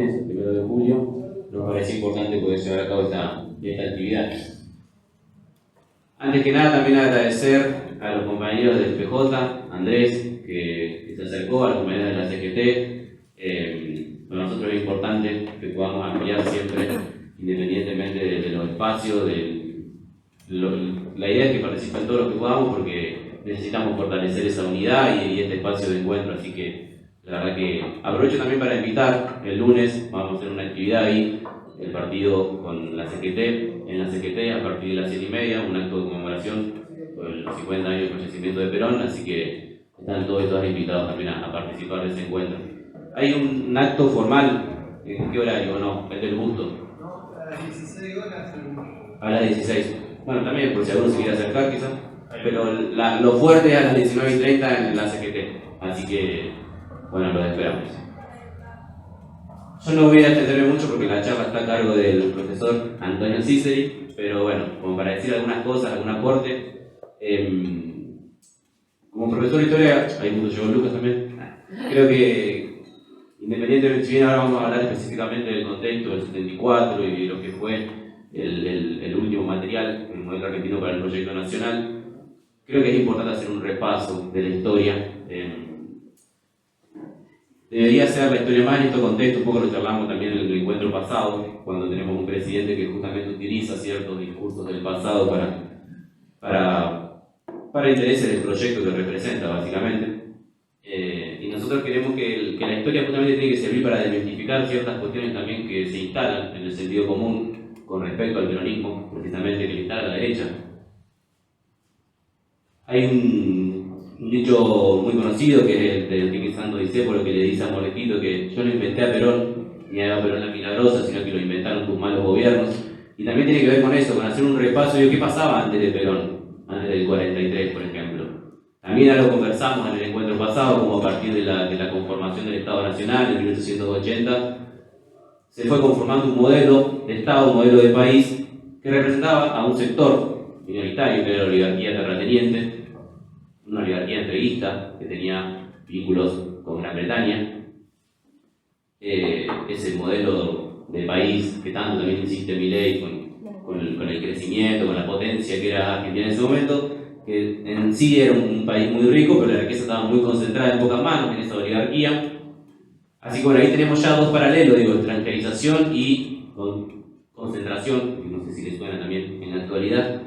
el 1 de julio, nos parece importante poder llevar a cabo esta actividad. Antes que nada, también agradecer a los compañeros del PJ, Andrés, que se acercó, a los compañeros de la CGT. Para nosotros es importante que podamos ampliar siempre, independientemente de los espacios, la idea es que participen todos los que podamos, porque necesitamos fortalecer esa unidad y este espacio de encuentro, así que la verdad que aprovecho también para invitar. El lunes vamos a hacer una actividad ahí, el partido con la CGT, en la CGT a partir de las 7:30, un acto de conmemoración por los 50 años del fallecimiento de Perón, así que están todos y todas invitados también a participar de ese encuentro. ¿Hay un acto formal? ¿En qué horario? ¿No? ¿Es del gusto? No, a las 16 horas. A las 16. Bueno, también por si alguno se quiere acercar quizás, pero lo fuerte es a las 19:30 en la CGT, así que bueno, los esperamos. Yo no voy a extenderme mucho porque la charla está a cargo del profesor Antonio Ciceri, pero bueno, como para decir algunas cosas, algún aporte. Como profesor de historia, ahí justo llegó Lucas también, creo que independientemente, si bien ahora vamos a hablar específicamente del contexto del 74 y de lo que fue el último material, el modelo argentino para el proyecto nacional, creo que es importante hacer un repaso de la historia. Debería ser la historia más en este contexto, un poco lo charlamos también en el encuentro pasado, cuando tenemos un presidente que justamente utiliza ciertos discursos del pasado para intereses del proyecto que representa, básicamente. Y nosotros queremos que la historia justamente tiene que servir para desmitificar ciertas cuestiones también que se instalan en el sentido común con respecto al peronismo, precisamente que le instala la derecha. Hay un dicho muy conocido que es el de Enrique Santos Discépolo, que le dice a Molequito que yo no inventé a Perón, ni a Perón la Milagrosa, sino que lo inventaron tus malos gobiernos. Y también tiene que ver con eso, con hacer un repaso de qué pasaba antes de Perón, antes del 43, por ejemplo. También algo conversamos en el encuentro pasado, como a partir de la conformación del Estado Nacional en 1880, se fue conformando un modelo de Estado, un modelo de país, que representaba a un sector minoritario, que era la oligarquía terrateniente, una oligarquía entreguista que tenía vínculos con Gran Bretaña. Ese modelo de país que tanto también insiste Milei con el crecimiento, con la potencia que era Argentina en ese momento, que en sí era un país muy rico, pero la riqueza estaba muy concentrada en pocas manos, en esa oligarquía. Así que bueno, ahí tenemos ya dos paralelos, digo, extranjerización y concentración, que no sé si les suena también en la actualidad.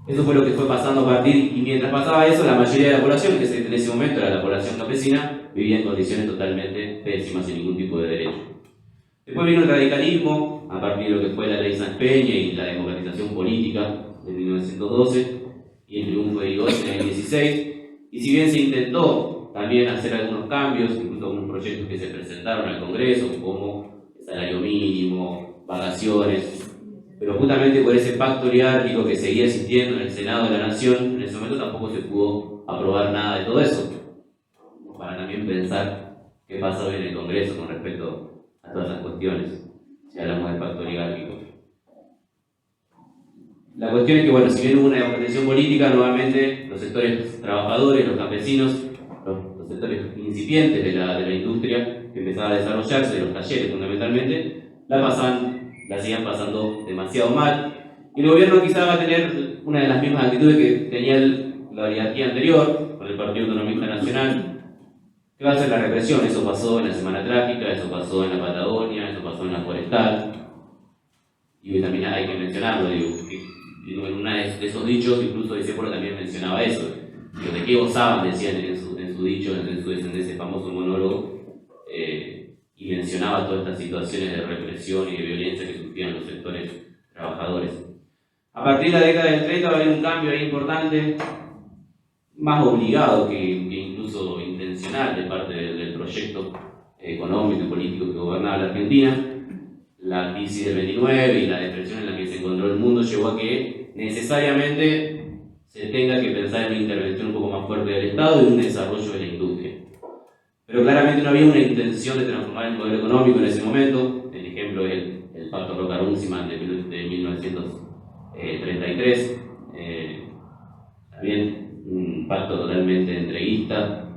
Eso fue lo que fue pasando a partir, y mientras pasaba eso, la mayoría de la población, que en ese momento era la población campesina, vivía en condiciones totalmente pésimas, sin ningún tipo de derecho. Después vino el radicalismo, a partir de lo que fue la ley Sanz Peña y la democratización política de 1912, y el triunfo de Irigoyen en el 16, y si bien se intentó también hacer algunos cambios, incluso algunos proyectos que se presentaron al Congreso, como el salario mínimo, vacaciones, pero justamente por ese pacto oligárquico que seguía existiendo en el Senado de la Nación, en ese momento tampoco se pudo aprobar nada de todo eso, para también pensar qué pasa hoy en el Congreso con respecto a todas esas cuestiones, si hablamos del pacto oligárquico. La cuestión es que, bueno, si bien hubo una democratización política, nuevamente los sectores trabajadores, los campesinos, los sectores incipientes de la industria que empezaba a desarrollarse, de los talleres fundamentalmente, la siguen pasando demasiado mal. Y el gobierno quizá va a tener una de las mismas actitudes que tenía la oligarquía anterior, con el Partido Autonomista Nacional, que va a ser la represión. Eso pasó en la Semana Trágica, eso pasó en la Patagonia, eso pasó en la Forestal. Y también hay que mencionarlo, digo, en uno de esos dichos, incluso Discépolo también mencionaba eso. ¿De qué gozaban? Decían en su dicho, en ese famoso monólogo, y mencionaba todas estas situaciones de represión y de violencia que sufrían los sectores trabajadores. A partir de la década del 30 va a haber un cambio ahí importante, más obligado que incluso intencional de parte del proyecto económico y político que gobernaba la Argentina. La crisis del 29 y la depresión en la que se encontró el mundo llevó a que necesariamente se tenga que pensar en una intervención un poco más fuerte del Estado y un desarrollo de la industria. Pero claramente no había una intención de transformar el modelo económico en ese momento. El ejemplo es el Pacto Roca-Runciman de 1933. También un pacto totalmente entreguista,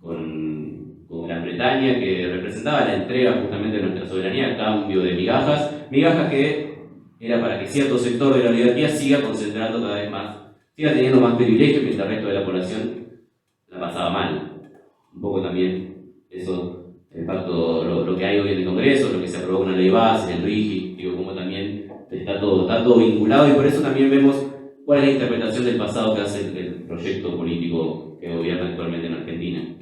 con con Gran Bretaña, que representaba la entrega justamente de nuestra soberanía a cambio de migajas que era para que cierto sector de la oligarquía siga concentrando cada vez más, siga teniendo más privilegios mientras el resto de la población la pasaba mal. Un poco también eso, el pacto, lo que hay hoy en el Congreso, lo que se aprobó con la ley base, el RIGI, digo, como también está todo vinculado, y por eso también vemos cuál es la interpretación del pasado que hace el proyecto político que gobierna actualmente en Argentina.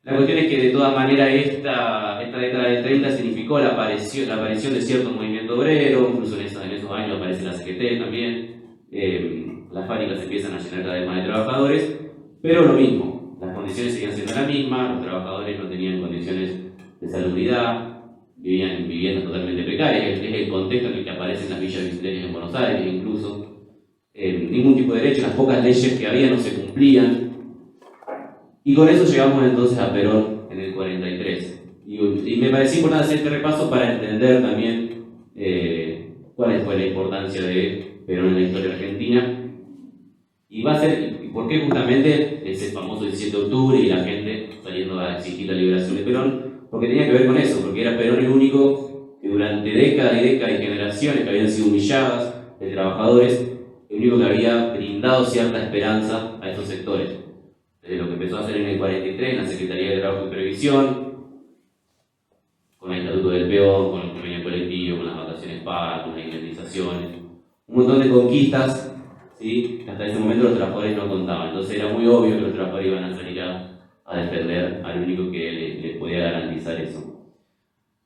La cuestión es que de todas maneras esta década del 30 significó la aparición de cierto movimiento obrero, incluso en esos años aparece la CGT también, las fábricas se empiezan a llenar cada vez más de trabajadores, pero lo mismo, las condiciones seguían siendo las mismas, los trabajadores no tenían condiciones de salubridad, vivían en viviendas totalmente precarias, es el contexto en el que aparecen las villas isleñas en Buenos Aires incluso, ningún tipo de derecho, las pocas leyes que había no se cumplían. Y con eso llegamos entonces a Perón en el 43. Y me pareció importante hacer este repaso para entender también cuál fue la importancia de Perón en la historia argentina. Y va a ser, y por qué justamente ese famoso 17 de octubre y la gente saliendo a exigir la liberación de Perón, porque tenía que ver con eso, porque era Perón el único que durante décadas y décadas y generaciones que habían sido humilladas de trabajadores, el único que había brindado cierta esperanza a esos sectores. Desde lo que empezó a hacer en el 43 en la Secretaría de Trabajo y Previsión, con el Estatuto del Peón, con el convenio colectivo, con las vacaciones pagas, con las indemnizaciones, un montón de conquistas, ¿sí? Que hasta ese momento los trabajadores no contaban. Entonces era muy obvio que los trabajadores iban a salir a defender al único que les podía garantizar eso.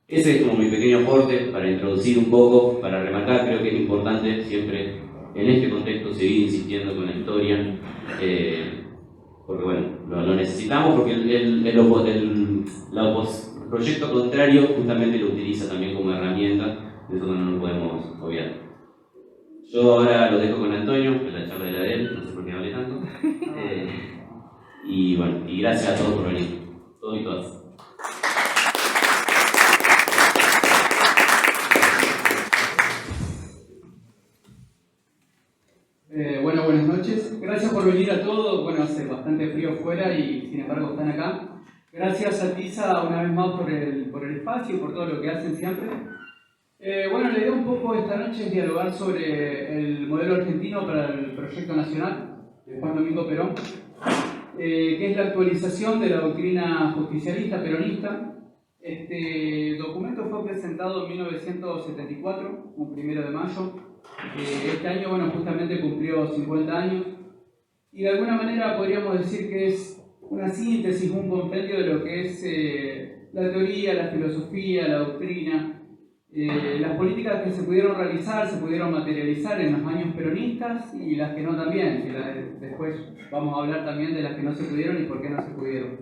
Ese es como mi pequeño aporte para introducir un poco, para remarcar. Creo que es importante siempre en este contexto seguir insistiendo con la historia, porque bueno, lo necesitamos, porque el proyecto contrario justamente lo utiliza también como herramienta, de eso no lo podemos obviar. Yo ahora lo dejo con Antonio, que la charla era de él, no sé por qué hablé tanto. Y bueno, y gracias a todos por venir, todos y todas. Bueno, buenas noches. Gracias por venir a todos. Bueno, hace bastante frío fuera y sin embargo están acá. Gracias a Tisa una vez más por el espacio y por todo lo que hacen siempre. Bueno, la idea un poco esta noche es dialogar sobre el modelo argentino para el proyecto nacional de Juan Domingo Perón, que es la actualización de la doctrina justicialista peronista. Este documento fue presentado en 1974, un 1 de mayo. Este año, bueno, justamente cumplió 50 años y de alguna manera podríamos decir que es una síntesis, un compendio de lo que es la teoría, la filosofía, la doctrina, las políticas que se pudieron realizar, se pudieron materializar en los años peronistas y las que no también, que después vamos a hablar también de las que no se pudieron y por qué no se pudieron.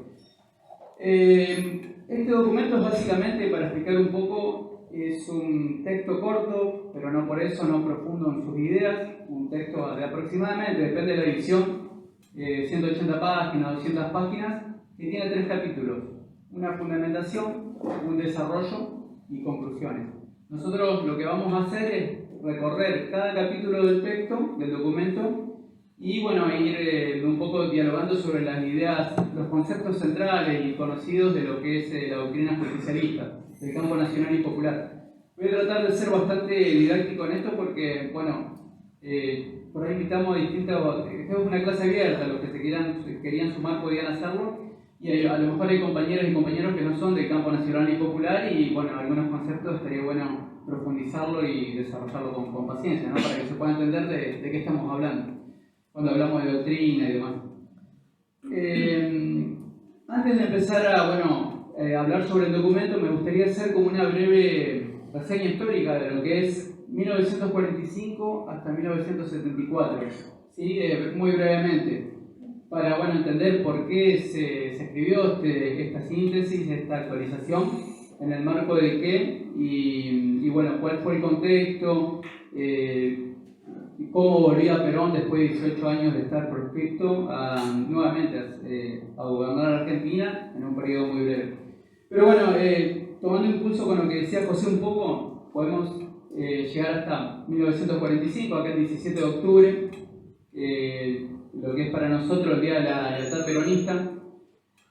Este documento es básicamente, para explicar un poco, es un texto corto, pero no por eso no profundo en sus ideas, un texto de aproximadamente, depende de la edición, 180 páginas, 200 páginas, que tiene 3 capítulos, una fundamentación, un desarrollo y conclusiones. Nosotros lo que vamos a hacer es recorrer cada capítulo del texto, del documento, y bueno, ir un poco dialogando sobre las ideas, los conceptos centrales y conocidos de lo que es la doctrina justicialista, del campo nacional y popular. Voy a tratar de ser bastante didáctico en esto porque, bueno, por ahí invitamos a distintos, esta es una clase abierta, los que se querían sumar podían hacerlo, y a lo mejor hay compañeras y compañeros que no son del campo nacional y popular, y bueno, algunos conceptos estaría bueno profundizarlo y desarrollarlo con paciencia, ¿no? Para que se pueda entender de qué estamos hablando cuando hablamos de doctrina y demás. Antes de empezar a hablar sobre el documento, me gustaría hacer como una breve reseña histórica de lo que es 1945 hasta 1974, ¿sí? Muy brevemente, para entender por qué se escribió esta síntesis, esta actualización, en el marco de qué, y cuál fue el contexto, cómo volvía Perón después de 18 años de estar proscripto nuevamente a gobernar Argentina en un periodo muy breve. Pero bueno, tomando impulso con lo que decía José un poco, podemos llegar hasta 1945, acá el 17 de octubre, lo que es para nosotros el Día de la Lealtad Peronista.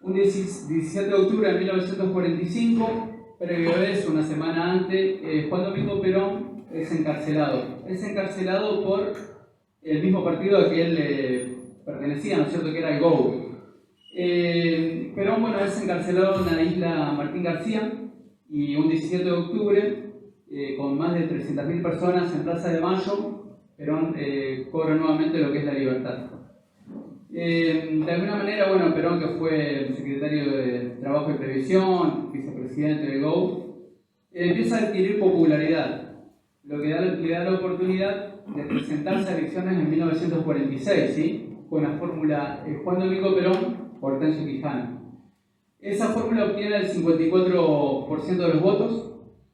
Un 17 de octubre de 1945, previo a eso, una semana antes, Juan Domingo Perón es encarcelado. Es encarcelado por el mismo partido al que él pertenecía, ¿no es cierto?, que era el GO. Perón, bueno, es encarcelado en la isla Martín García, y un 17 de octubre, con más de 300.000 personas en Plaza de Mayo, Perón cobra nuevamente lo que es la libertad. De alguna manera, bueno, Perón, que fue el secretario de Trabajo y Previsión, vicepresidente del GO, empieza a adquirir popularidad, lo que le da la oportunidad de presentarse a elecciones en 1946, ¿sí?, con la fórmula Juan Domingo Perón, Hortensio Quijano. Esa fórmula obtiene el 54% de los votos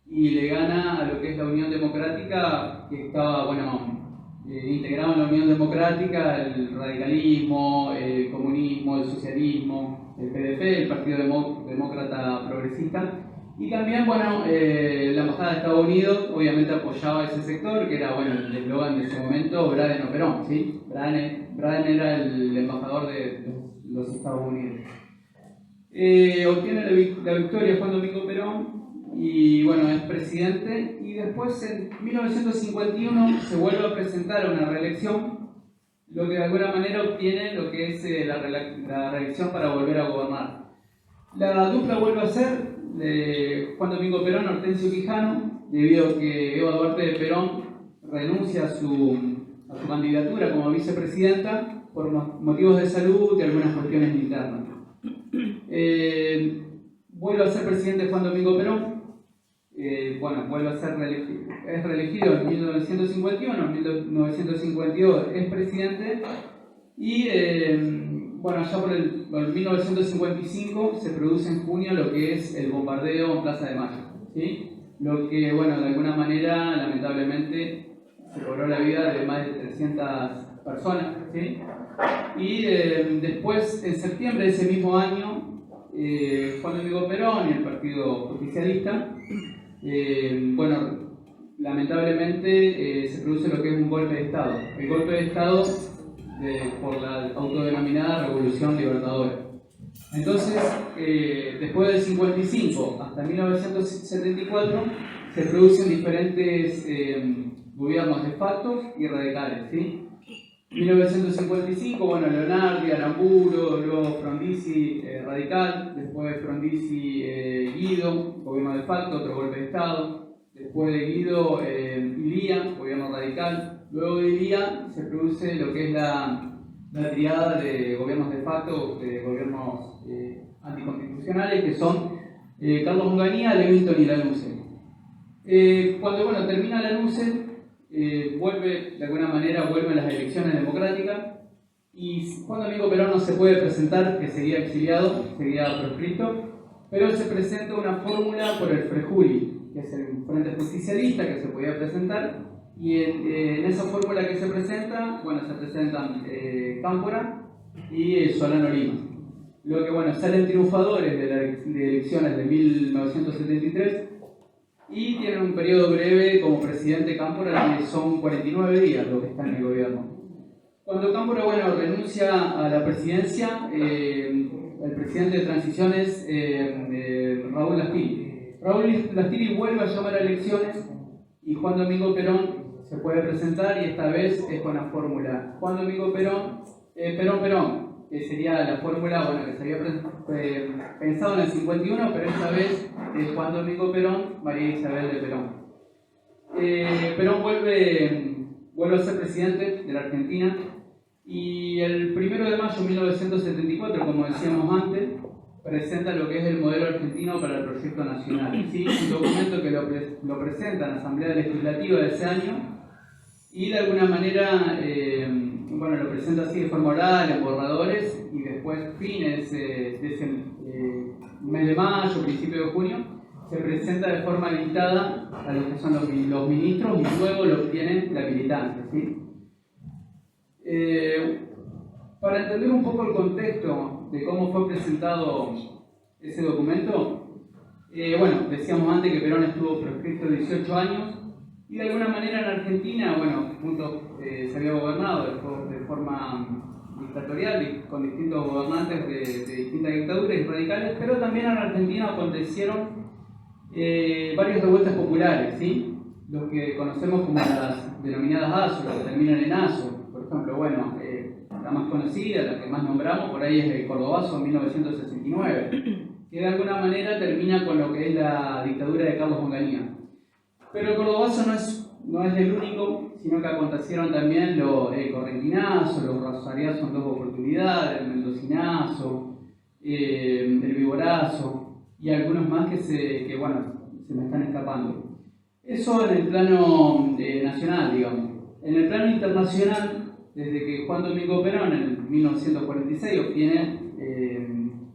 y le gana a lo que es la Unión Democrática, que estaba, bueno, integrado en la Unión Democrática, el radicalismo, el comunismo, el socialismo, el PDP, el Partido Demócrata Progresista. Y también, bueno, la Embajada de Estados Unidos obviamente apoyaba ese sector, que era, bueno, el eslogan de ese momento, Braden o Perón, ¿sí? Braden era el embajador de los Estados Unidos. Obtiene la victoria Juan Domingo Perón y, bueno, es presidente, y después en 1951 se vuelve a presentar a una reelección, lo que de alguna manera obtiene lo que es la reelección para volver a gobernar. La dupla vuelve a ser de Juan Domingo Perón, Hortensio Quijano, debido a que Eva Duarte de Perón renuncia a su candidatura como vicepresidenta por motivos de salud y algunas cuestiones internas. Vuelve a ser presidente Juan Domingo Perón. Bueno, vuelve a ser reelegido. Es reelegido en 1951, en 1952 es presidente, y bueno, allá por el 1955 se produce en junio lo que es el bombardeo en Plaza de Mayo, ¿sí? Lo que, bueno, de alguna manera, lamentablemente, se cobró la vida de más de 300 personas, ¿sí? Y después, en septiembre de ese mismo año, Juan Domingo Perón y el Partido Justicialista, bueno, lamentablemente se produce lo que es un golpe de Estado. El golpe de Estado por la autodenominada Revolución Libertadora. Entonces, después del 55 hasta 1974, se producen diferentes gobiernos de facto y radicales, ¿sí? 1955, bueno, Leonardi, Aramburo, luego Frondizi, radical, después Frondizi, Guido, gobierno de facto, otro golpe de Estado, después de Guido, Ilía, gobierno radical, luego de Ilía se produce lo que es la triada de gobiernos de facto, de gobiernos anticonstitucionales, que son Carlos Onganía, Lewington y Lanusse. Cuando, bueno, termina Lanusse, vuelve a las elecciones democráticas, y Juan Domingo Perón no se puede presentar, que seguía exiliado, seguía proscripto, pero se presenta una fórmula por el Frejuli, que es el Frente Justicialista, que se podía presentar, y en esa fórmula que se presenta, bueno, se presentan Cámpora y Solano Lima. Lo que, bueno, salen triunfadores de las elecciones de 1973, y tienen un periodo breve como presidente Cámpora, que son 49 días lo que está en el gobierno. Cuando Cámpora, bueno, renuncia a la presidencia, el presidente de transición es Raúl Lastiri. Raúl Lastiri vuelve a llamar a elecciones, y Juan Domingo Perón se puede presentar, y esta vez es con la fórmula Juan Domingo Perón, Perón, que sería la fórmula, bueno, que se había pensado en el 51, pero esta vez es Juan Domingo Perón, María Isabel de Perón. Perón vuelve a ser presidente de la Argentina, y el 1 de mayo de 1974, como decíamos antes, presenta lo que es el modelo argentino para el proyecto nacional, ¿sí? Un documento que lo presenta en la Asamblea Legislativa de ese año, y de alguna manera bueno, lo presenta así de forma oral, en borradores, y después, fines de ese mes de mayo, principio de junio, se presenta de forma limitada a lo que son los ministros, y luego lo obtienen la militancia, ¿sí? Para entender un poco el contexto de cómo fue presentado ese documento, bueno, decíamos antes que Perón estuvo proscripto 18 años, y de alguna manera en Argentina, bueno, se había gobernado de forma dictatorial con distintos gobernantes de distintas dictaduras y radicales, pero también en Argentina acontecieron varias revueltas populares, ¿sí? Los que conocemos como las denominadas ASO, las que terminan en ASO. Por ejemplo, bueno, la más conocida, la que más nombramos, por ahí es el Cordobazo en 1969, que de alguna manera termina con lo que es la dictadura de Carlos Onganía. Pero el Cordobazo no es el único, sino que acontecieron también el Correntinazo, los Rosariazos en 2 oportunidades, el Mendocinazo, el Viborazo y algunos más que se me están escapando. Eso en el plano nacional, digamos. En el plano internacional, desde que Juan Domingo Perón en 1946 obtiene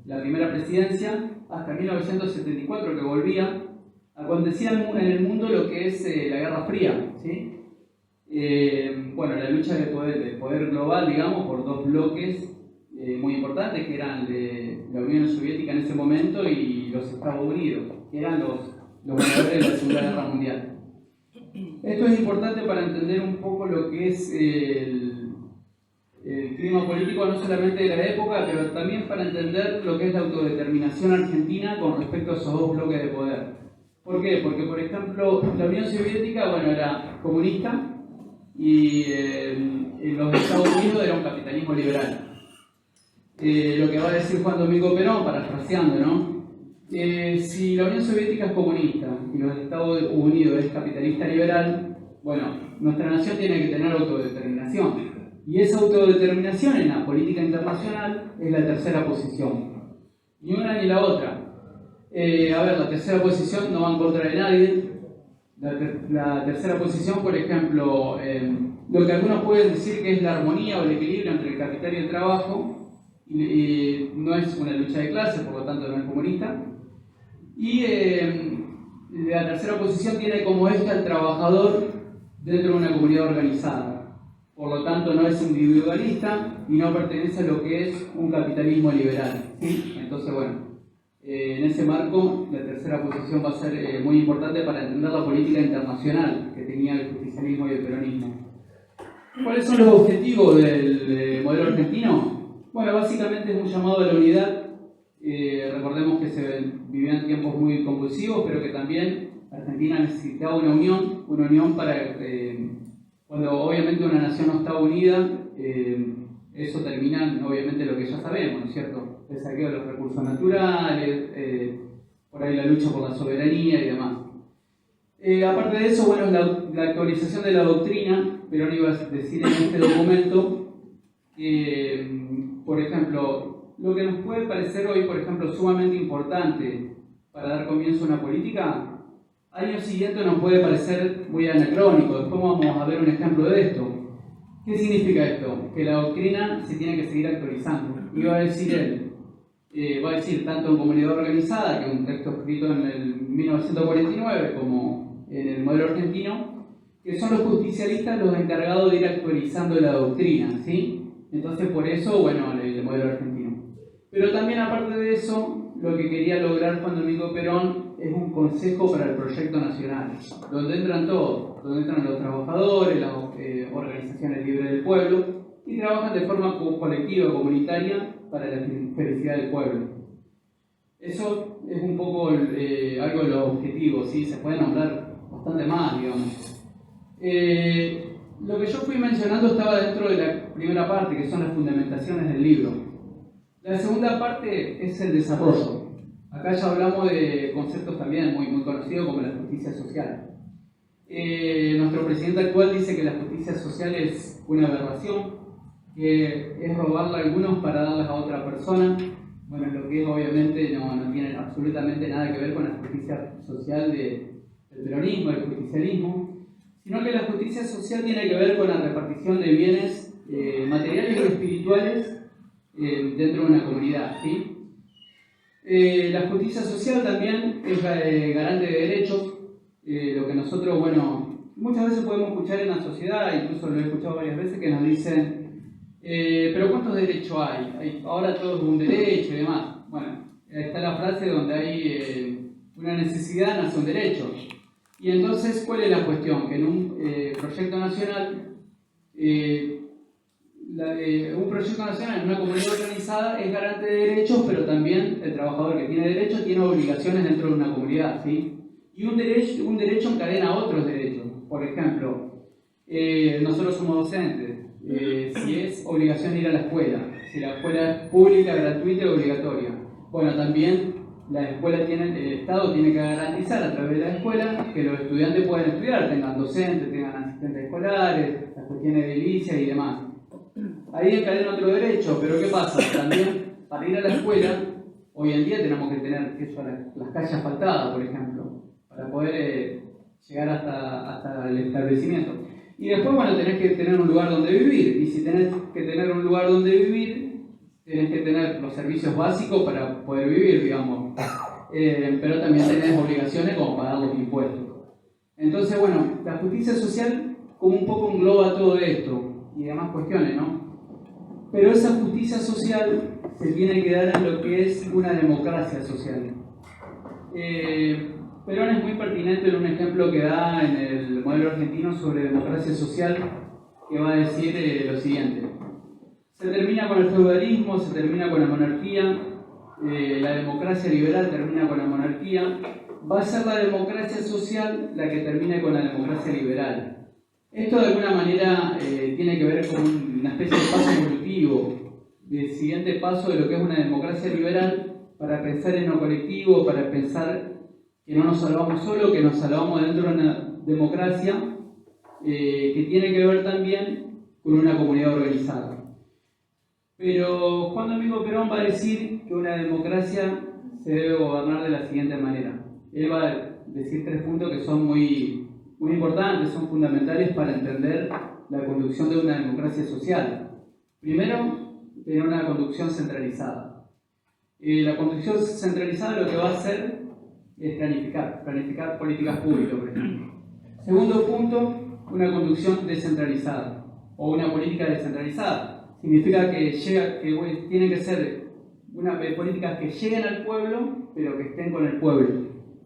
la primera presidencia hasta 1974 que volvía, acontecía en el mundo lo que es la Guerra Fría, ¿sí? La lucha de poder global, digamos, por 2 bloques muy importantes, que eran de la Unión Soviética en ese momento y los Estados Unidos, que eran los ganadores de la Segunda Guerra Mundial. Esto es importante para entender un poco lo que es el clima político, no solamente de la época, pero también para entender lo que es la autodeterminación argentina con respecto a esos 2 bloques de poder. ¿Por qué? Porque, por ejemplo, la Unión Soviética era comunista y los Estados Unidos era un capitalismo liberal. Lo que va a decir Juan Domingo Perón, parafraseando, ¿no? Si la Unión Soviética es comunista y los Estados Unidos es capitalista liberal, nuestra nación tiene que tener autodeterminación. Y esa autodeterminación en la política internacional es la tercera posición. Ni una ni la otra. La tercera posición no va en contra de nadie. La tercera posición, por ejemplo, lo que algunos pueden decir que es la armonía o el equilibrio entre el capital y el trabajo, no es una lucha de clase, por lo tanto no es comunista. Y la tercera posición tiene como eje al trabajador dentro de una comunidad organizada. Por lo tanto no es individualista y no pertenece a lo que es un capitalismo liberal, ¿sí? Entonces, en ese marco, la tercera posición va a ser muy importante para entender la política internacional que tenía el justicialismo y el peronismo. ¿Cuáles son los objetivos del modelo argentino? Básicamente es un llamado a la unidad. Recordemos que se vivían tiempos muy convulsivos, pero que también Argentina necesitaba una unión para cuando obviamente una nación no está unida, eso termina obviamente lo que ya sabemos, ¿no es cierto? El saqueo de los recursos naturales, por ahí la lucha por la soberanía y demás. Aparte de eso, la actualización de la doctrina. Perón iba a decir en este documento por ejemplo, lo que nos puede parecer hoy, por ejemplo, sumamente importante para dar comienzo a una política, año siguiente nos puede parecer muy anacrónico. Después vamos a ver un ejemplo de esto. ¿Qué significa esto? Que la doctrina se tiene que seguir actualizando. Y va a decir él, tanto en Comunidad Organizada, que es un texto escrito en el 1949, como en el modelo argentino, que son los justicialistas los encargados de ir actualizando la doctrina, ¿sí? Entonces, por eso, el modelo argentino. Pero también, aparte de eso, lo que quería lograr Juan Domingo Perón es un consejo para el proyecto nacional, donde entran todos, donde entran los trabajadores, las organizaciones libres del pueblo, y trabajan de forma colectiva, comunitaria, para la felicidad del pueblo. Eso es un poco algo de los objetivos, ¿sí? Se puede nombrar bastante más, digamos. Lo que yo fui mencionando estaba dentro de la primera parte, que son las fundamentaciones del libro. La segunda parte es el desarrollo. Acá ya hablamos de conceptos también muy conocidos como la justicia social. Nuestro presidente actual dice que la justicia social es una aberración, que es robarle a algunos para darles a otra persona. Lo que obviamente no tiene absolutamente nada que ver con la justicia social del peronismo, del justicialismo, sino que la justicia social tiene que ver con la repartición de bienes materiales y espirituales dentro de una comunidad, ¿sí? La justicia social también es garante de derechos, lo que nosotros, muchas veces podemos escuchar en la sociedad, incluso lo he escuchado varias veces, que nos dicen, pero ¿cuántos derechos hay? Ahora todo es un derecho y demás. Está la frase donde hay una necesidad nace un derecho. Y entonces, ¿cuál es la cuestión? Que en un proyecto nacional un proyecto nacional en una comunidad organizada es garante de derechos, pero también el trabajador que tiene derechos tiene obligaciones dentro de una comunidad, ¿sí? Y un derecho encadena otros derechos. Por ejemplo, nosotros somos docentes. Si es obligación ir a la escuela, si la escuela es pública, gratuita y obligatoria. Bueno, también la escuela el Estado tiene que garantizar a través de la escuela que los estudiantes puedan estudiar, tengan docentes, tengan asistentes escolares, las cuestiones de edilicia y demás. Ahí encadena otro derecho, pero ¿qué pasa? También para ir a la escuela, hoy en día tenemos que tener las calles asfaltadas, por ejemplo, para poder llegar hasta el establecimiento. Y después, bueno, tenés que tener un lugar donde vivir, y si tenés que tener un lugar donde vivir, tenés que tener los servicios básicos para poder vivir, digamos. Pero también tenés obligaciones como pagar los impuestos. Entonces, bueno, la justicia social como un poco engloba todo esto y demás cuestiones, ¿no? Pero esa justicia social se tiene que dar en lo que es una democracia social. Perón es muy pertinente en un ejemplo que da en el modelo argentino sobre democracia social, que va a decir lo siguiente. Se termina con el feudalismo, se termina con la monarquía, la democracia liberal termina con la monarquía, va a ser la democracia social la que termine con la democracia liberal. Esto de alguna manera tiene que ver con una especie de paso evolutivo, del siguiente paso de lo que es una democracia liberal, para pensar en lo colectivo, para pensar que no nos salvamos solo, que nos salvamos dentro de una democracia que tiene que ver también con una comunidad organizada. Pero Juan Domingo Perón va a decir que una democracia se debe gobernar de la siguiente manera. Él va a decir 3 puntos que son muy importantes, son fundamentales para entender la conducción de una democracia social. Primero, tener una conducción centralizada. La conducción centralizada lo que va a hacer es planificar políticas públicas, por ejemplo. Segundo punto, una conducción descentralizada o una política descentralizada. Significa que tienen que ser políticas que lleguen al pueblo, pero que estén con el pueblo.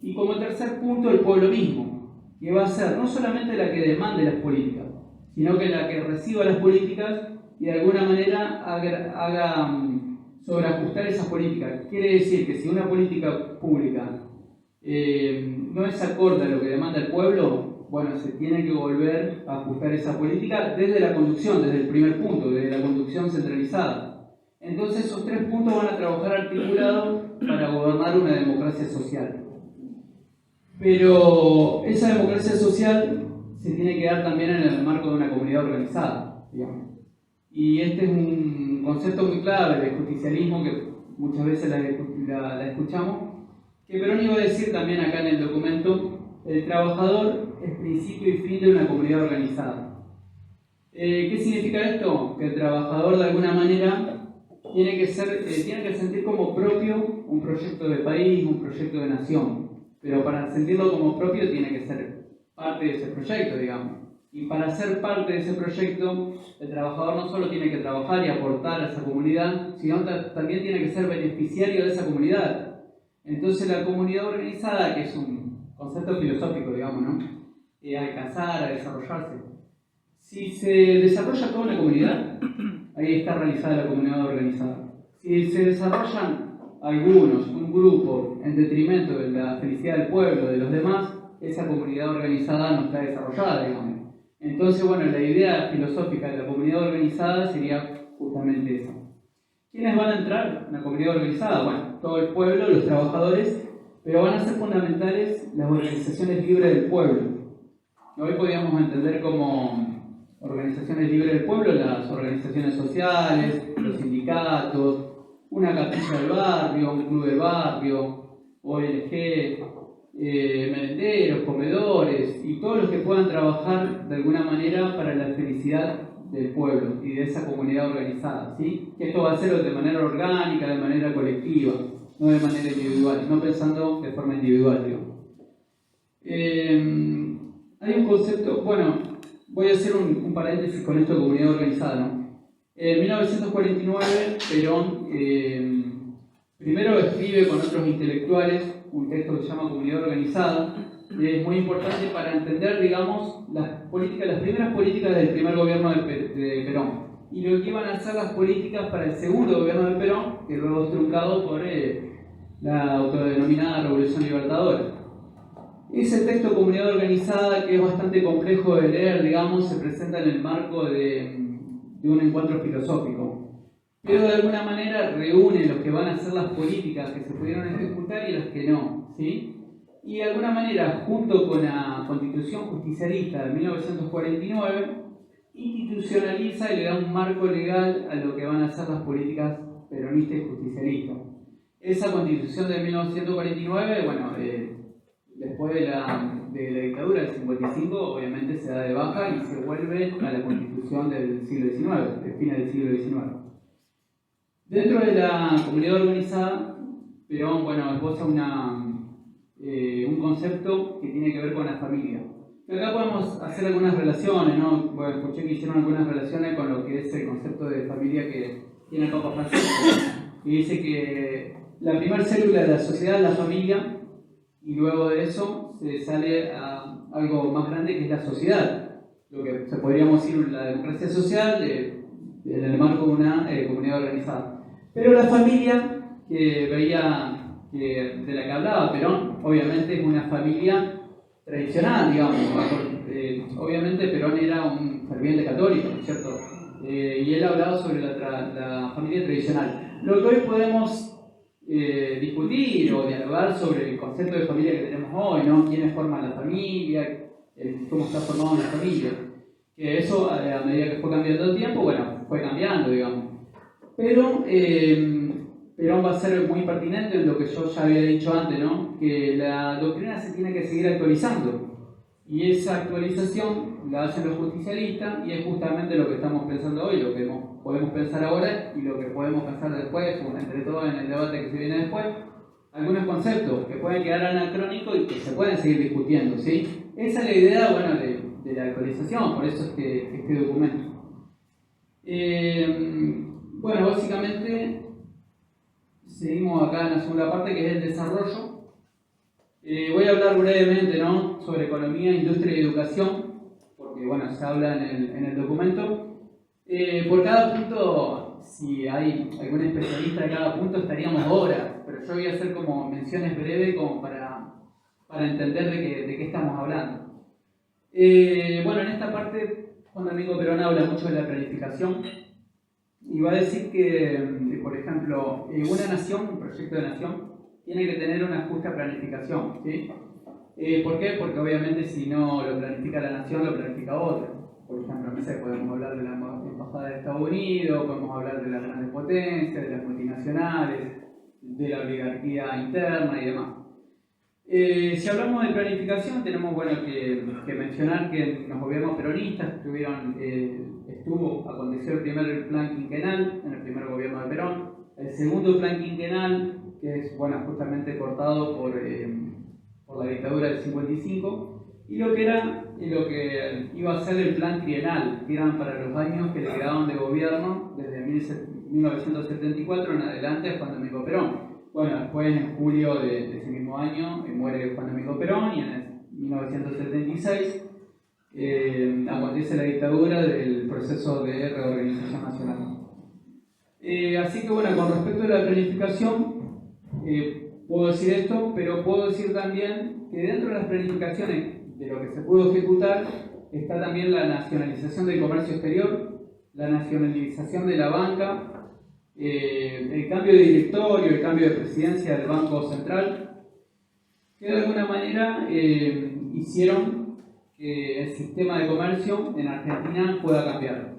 Y como tercer punto, el pueblo mismo, que va a ser no solamente la que demande las políticas, sino que la que reciba las políticas y de alguna manera haga sobreajustar esas políticas. Quiere decir que si una política pública no es acorde a lo que demanda el pueblo, bueno, se tiene que volver a ajustar esa política desde la conducción, desde el primer punto, desde la conducción centralizada. Entonces esos 3 puntos van a trabajar articulados para gobernar una democracia social. Pero esa democracia social se tiene que dar también en el marco de una comunidad organizada, digamos. Y este es un concepto muy clave del justicialismo que muchas veces la escuchamos, que Perón iba a decir también acá en el documento: el trabajador es principio y fin de una comunidad organizada. ¿Qué significa esto? Que el trabajador de alguna manera tiene que sentir como propio un proyecto de país, un proyecto de nación, pero para sentirlo como propio tiene que ser parte de ese proyecto, digamos. Y para ser parte de ese proyecto, el trabajador no solo tiene que trabajar y aportar a esa comunidad, sino también tiene que ser beneficiario de esa comunidad. Entonces la comunidad organizada, que es un concepto filosófico, digamos, ¿no? A alcanzar, a desarrollarse. Si se desarrolla toda una comunidad, ahí está realizada la comunidad organizada. Si se desarrollan algunos, un grupo, en detrimento de la felicidad del pueblo, de los demás, esa comunidad organizada no está desarrollada, digamos. Entonces, bueno, la idea filosófica de la comunidad organizada sería justamente esa. ¿Quiénes van a entrar en la comunidad organizada? Bueno, todo el pueblo, los trabajadores, pero van a ser fundamentales las organizaciones libres del pueblo. Hoy podríamos entender como organizaciones libres del pueblo las organizaciones sociales, los sindicatos, una capilla del barrio, un club del barrio, ONG, merenderos, comedores y todos los que puedan trabajar de alguna manera para la felicidad del pueblo y de esa comunidad organizada, ¿sí? Que esto va a ser de manera orgánica, de manera colectiva, no de manera individual, no pensando de forma individual, digamos. Hay un concepto, bueno, voy a hacer un paréntesis con esto de comunidad organizada, ¿no? En 1949, Perón primero escribe con otros intelectuales un texto que se llama Comunidad Organizada, y es muy importante para entender, digamos, las primeras políticas del primer gobierno de Perón. y lo que iban a ser las políticas para el segundo gobierno de Perón, que luego es truncado por la autodenominada Revolución Libertadora. Ese texto Comunidad Organizada, que es bastante complejo de leer, digamos, se presenta en el marco de un encuentro filosófico, pero de alguna manera reúne lo que van a ser las políticas que se pudieron ejecutar y las que no, ¿sí? Y de alguna manera, junto con la Constitución Justicialista de 1949, institucionaliza y le da un marco legal a lo que van a ser las políticas peronistas y justicialistas. Esa Constitución de 1949, bueno, después de la dictadura del 55, obviamente se da de baja y se vuelve a la Constitución del siglo XIX, del fin del siglo XIX. Dentro de la Comunidad Organizada, Perón, bueno, esboza un concepto que tiene que ver con la familia. Acá podemos hacer algunas relaciones, ¿no? Bueno, escuché que hicieron algunas relaciones con lo que es el concepto de familia que tiene el Papa Francisco, y dice que la primera célula de la sociedad es la familia, y luego de eso se sale a algo más grande que es la sociedad, lo que se podríamos decir la democracia social en el marco de una comunidad organizada. Pero la familia que de la que hablaba Perón, obviamente es una familia tradicional, digamos. Obviamente Perón era un ferviente católico, ¿no es cierto? Y él hablaba sobre la familia tradicional. Lo que hoy podemos discutir o dialogar sobre el concepto de familia que tenemos hoy, ¿no? ¿Quiénes forman la familia? ¿Cómo está formada una familia? Que eso, a medida que fue cambiando el tiempo, bueno, fue cambiando, digamos. Pero Perón va a ser muy pertinente en lo que yo ya había dicho antes, ¿no? Que la doctrina se tiene que seguir actualizando. Y esa actualización la hacen los justicialistas y es justamente lo que estamos pensando hoy, lo que podemos pensar ahora y lo que podemos pensar después, entre todo en el debate que se viene después. Algunos conceptos que pueden quedar anacrónicos y que se pueden seguir discutiendo, ¿sí? Esa es la idea, bueno, de la actualización, por eso este documento. Bueno, básicamente seguimos acá en la segunda parte, que es el desarrollo. Voy a hablar brevemente, ¿no?, sobre economía, industria y educación, porque bueno, se habla en el documento. Por cada punto, si hay algún especialista de cada punto, estaríamos horas, pero yo voy a hacer como menciones breves como para entender de qué estamos hablando. Bueno, en esta parte, Juan Domingo Perón habla mucho de la planificación y va a decir que por ejemplo, una nación, un proyecto de nación, tiene que tener una justa planificación, ¿sí? ¿Por qué? Porque obviamente si no lo planifica la nación, lo planifica otra. Por ejemplo, no sé, podemos hablar de la embajada de Estados Unidos, podemos hablar de las grandes potencias, de las multinacionales, de la oligarquía interna y demás. Si hablamos de planificación, tenemos que mencionar que en los gobiernos peronistas aconteció el primer plan quinquenal, en el primer gobierno de Perón, el segundo plan quinquenal, que es justamente cortado por la dictadura del 55, y lo que iba a ser el plan trienal, que eran para los años que le quedaban de gobierno desde 1974 en adelante a Juan Domingo Perón. Bueno, después en julio de ese mismo año muere Juan Domingo Perón y en 1976 acontece la dictadura del proceso de reorganización nacional. Así que bueno, con respecto a la planificación, puedo decir esto, pero puedo decir también que dentro de las planificaciones de lo que se pudo ejecutar está también la nacionalización del comercio exterior, la nacionalización de la banca, el cambio de directorio, el cambio de presidencia del Banco Central, que de alguna manera hicieron que el sistema de comercio en Argentina pueda cambiar.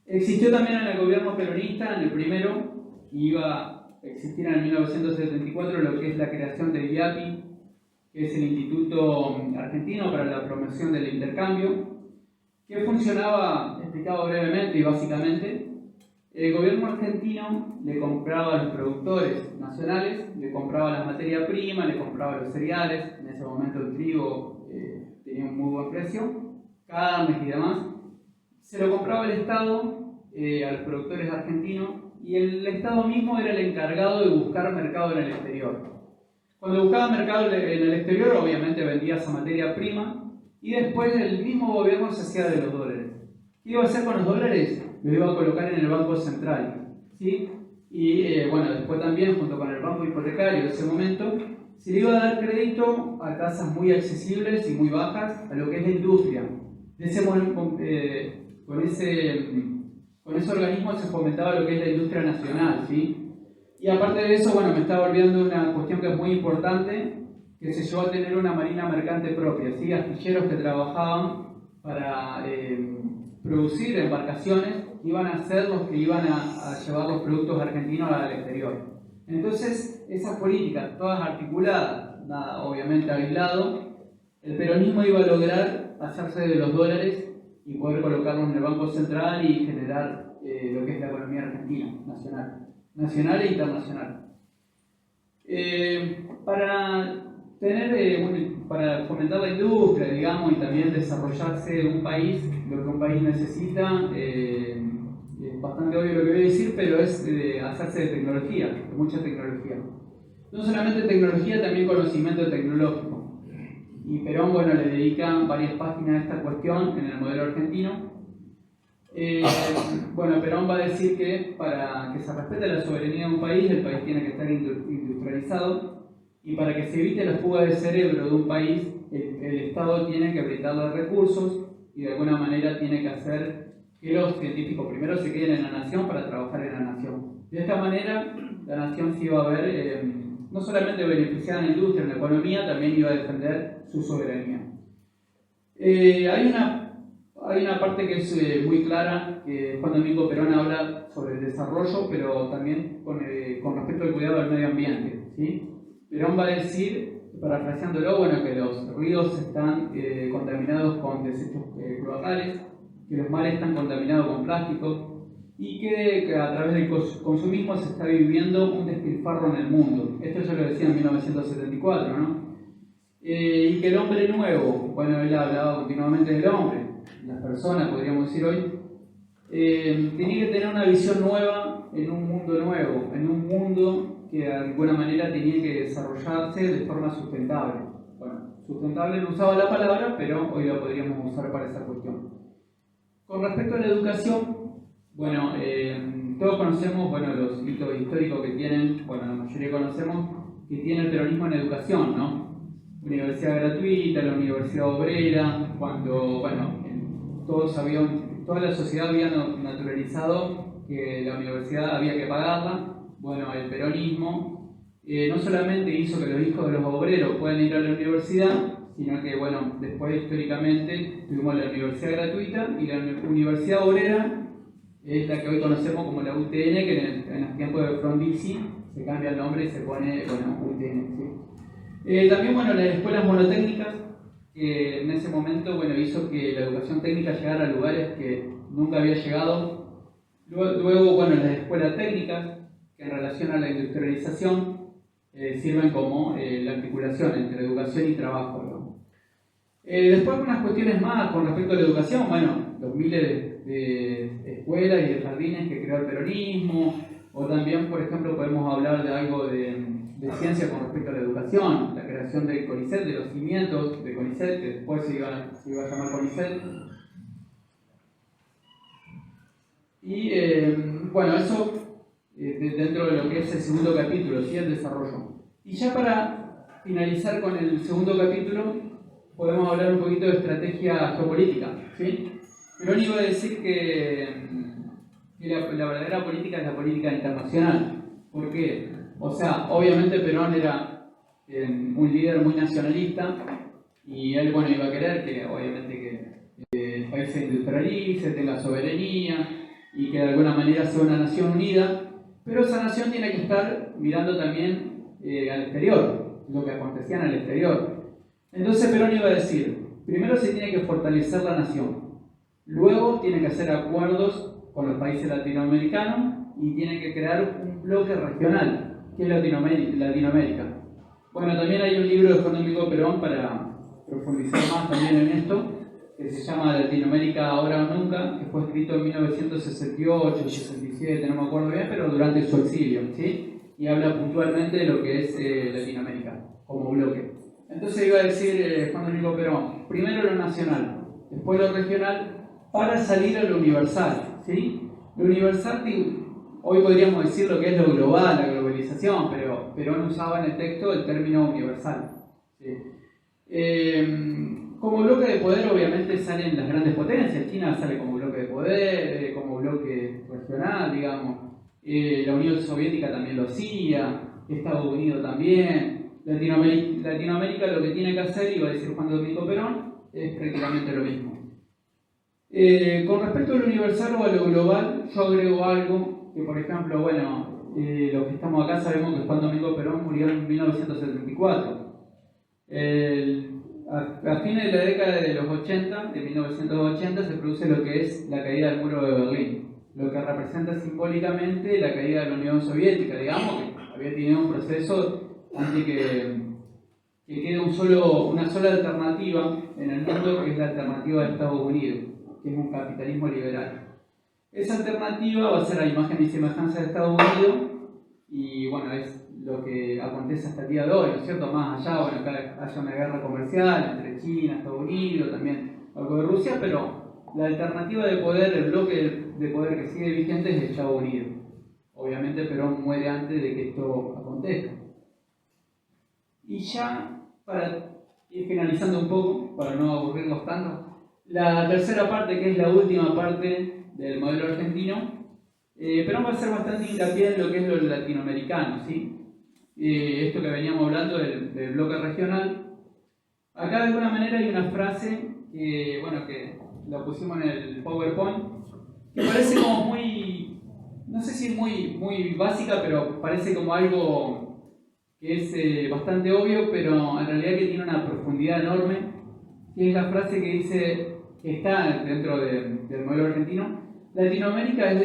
Existió también en el gobierno peronista, en el primero, y iba a existir en 1974 lo que es la creación del IAPI, que es el Instituto Argentino para la Promoción del Intercambio, que funcionaba, explicado brevemente y básicamente. El gobierno argentino le compraba a los productores nacionales, le compraba la materia prima, le compraba los cereales, en ese momento el trigo tenía un muy buen precio, carnes y demás. Se lo compraba el Estado a los productores argentinos y el Estado mismo era el encargado de buscar mercado en el exterior. Cuando buscaba mercado en el exterior, obviamente vendía esa materia prima y después el mismo gobierno se hacía de los dólares. ¿Qué iba a hacer con los dólares? lo iba a colocar en el Banco Central, ¿sí? Y bueno, después también, junto con el Banco Hipotecario de ese momento, se le iba a dar crédito a tasas muy accesibles y muy bajas a lo que es la industria. De ese con ese organismo se fomentaba lo que es la industria nacional, ¿sí? Y aparte de eso, bueno, me estaba olvidando una cuestión que es muy importante, que se llevó a tener una marina mercante propia, ¿sí? Astilleros que trabajaban para producir embarcaciones que iban a ser los que iban a llevar los productos argentinos al exterior. Entonces, esas políticas, todas articuladas, nada obviamente aislado, el peronismo iba a lograr hacerse de los dólares y poder colocarlos en el Banco Central y generar lo que es la economía argentina, nacional e internacional. Para fomentar la industria, digamos, y también desarrollarse un país, lo que un país necesita, es bastante obvio lo que voy a decir, pero es hacerse de tecnología, de mucha tecnología. No solamente tecnología, también conocimiento tecnológico. Y Perón, bueno, le dedica varias páginas a esta cuestión en el modelo argentino. Bueno, Perón va a decir que para que se respete la soberanía de un país, el país tiene que estar industrializado, y para que se evite la fuga de cerebro de un país, el Estado tiene que brindarle recursos y de alguna manera tiene que hacer que los científicos primero se queden en la nación para trabajar en la nación. De esta manera, la nación se iba a ver no solamente beneficiada en la industria, en la economía, también iba a defender su soberanía. Hay una parte que es muy clara, que Juan Domingo Perón habla sobre el desarrollo, pero también con respecto al cuidado del medio ambiente, ¿sí? Perón va a decir, parafraseándolo, bueno, que los ríos están contaminados con desechos cloacales, que los mares están contaminados con plástico y que a través del consumismo se está viviendo un despilfarro en el mundo. Esto ya lo decía en 1974, ¿no? Y que el hombre nuevo, bueno, él hablaba continuamente del hombre, las personas, podríamos decir hoy, tenía que tener una visión nueva en un mundo nuevo, en un mundo que de alguna manera tenía que desarrollarse de forma sustentable. Bueno, sustentable no usaba la palabra, pero hoy la podríamos usar para esa cuestión. Con respecto a la educación, bueno, todos conocemos, bueno, los hitos históricos que tienen, bueno, la mayoría conocemos, que tiene el peronismo en educación, ¿no? Universidad gratuita, la universidad obrera, cuando, bueno, toda la sociedad había naturalizado que la universidad había que pagarla. Bueno, el peronismo no solamente hizo que los hijos de los obreros puedan ir a la universidad, sino que, bueno, después históricamente tuvimos la universidad gratuita y la universidad obrera es la que hoy conocemos como la UTN, que en los tiempos de Frondizi se cambia el nombre y se pone, bueno, UTN, ¿sí? También, bueno, las escuelas monotécnicas, que en ese momento, bueno, hizo que la educación técnica llegara a lugares que nunca había llegado. Luego, bueno, las escuelas técnicas, que en relación a la industrialización sirven como la articulación entre educación y trabajo, ¿no? Después algunas cuestiones más con respecto a la educación, bueno, los miles de escuelas y de jardines que creó el peronismo, o también, por ejemplo, podemos hablar de algo de ciencia con respecto a la educación, la creación del CONICET, de los cimientos de CONICET, que después se iba a llamar CONICET. Y bueno, eso dentro de lo que es el segundo capítulo, ¿sí? El desarrollo. Y ya para finalizar con el segundo capítulo, podemos hablar un poquito de estrategia geopolítica, ¿sí? Perón iba a decir que la verdadera política es la política internacional. ¿Por qué? O sea, obviamente Perón era un líder muy nacionalista y él, bueno, iba a querer que, obviamente, que el país se industrialice, tenga soberanía y que de alguna manera sea una nación unida. Pero esa nación tiene que estar mirando también al exterior, lo que acontecía en el exterior. Entonces Perón iba a decir, primero se tiene que fortalecer la nación, luego tiene que hacer acuerdos con los países latinoamericanos y tiene que crear un bloque regional, que es Latinoamérica. Bueno, también hay un libro de Juan Domingo Perón para profundizar más también en esto, que se llama Latinoamérica ahora o nunca, que fue escrito en 1968, 67, no me acuerdo bien, pero durante su exilio, ¿sí? Y habla puntualmente de lo que es Latinoamérica como bloque. Entonces iba a decir Juan Domingo Perón, primero lo nacional, después lo regional, para salir a lo universal, ¿sí? Lo universal, hoy podríamos decir lo que es lo global, la globalización, pero Perón usaba en el texto el término universal. ¿Sí? Como bloque de poder obviamente salen las grandes potencias. China sale como bloque de poder, como bloque regional, digamos. La Unión Soviética también lo hacía, Estados Unidos también. Latinoamérica lo que tiene que hacer, iba a decir Juan Domingo Perón, es prácticamente lo mismo. Con respecto a lo universal o a lo global, yo agrego algo que, por ejemplo, bueno, los que estamos acá sabemos que Juan Domingo Perón murió en 1974. A fines de la década de los 80, de 1980, se produce lo que es la caída del muro de Berlín, lo que representa simbólicamente la caída de la Unión Soviética, digamos, que había tenido un proceso antes que quede una sola alternativa en el mundo, que es la alternativa de Estados Unidos, que es un capitalismo liberal. Esa alternativa va a ser a imagen y semejanza de Estados Unidos, y bueno, es lo que acontece hasta el día de hoy, ¿no es cierto? Más allá, bueno, que haya una guerra comercial entre China, Estados Unidos, también algo de Rusia, pero la alternativa de poder, el bloque de poder que sigue vigente es Estados Unidos. Obviamente Perón muere antes de que esto acontezca. Y ya, para ir finalizando un poco, para no aburrirlos tanto, la tercera parte, que es la última parte del modelo argentino, Perón va a hacer bastante hincapié en lo que es lo latinoamericano, ¿sí? Esto que veníamos hablando del bloque regional. Acá de alguna manera hay una frase que, bueno, que la pusimos en el PowerPoint, que parece como muy, no sé si es muy básica, pero parece como algo que es bastante obvio, pero en realidad que tiene una profundidad enorme, que es la frase que dice, que está dentro del modelo argentino: Latinoamérica es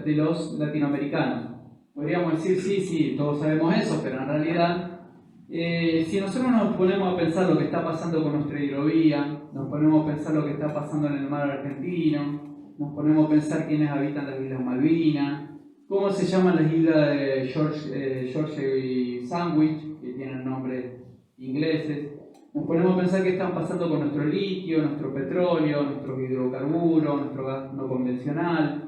de los latinoamericanos. Podríamos decir, sí, todos sabemos eso, pero en realidad, si nosotros nos ponemos a pensar lo que está pasando con nuestra hidrovía, nos ponemos a pensar lo que está pasando en el mar argentino, nos ponemos a pensar quiénes habitan las Islas Malvinas, cómo se llaman las islas de George y Sandwich, que tienen nombres ingleses, nos ponemos a pensar qué están pasando con nuestro litio, nuestro petróleo, nuestros hidrocarburos, nuestro gas no convencional,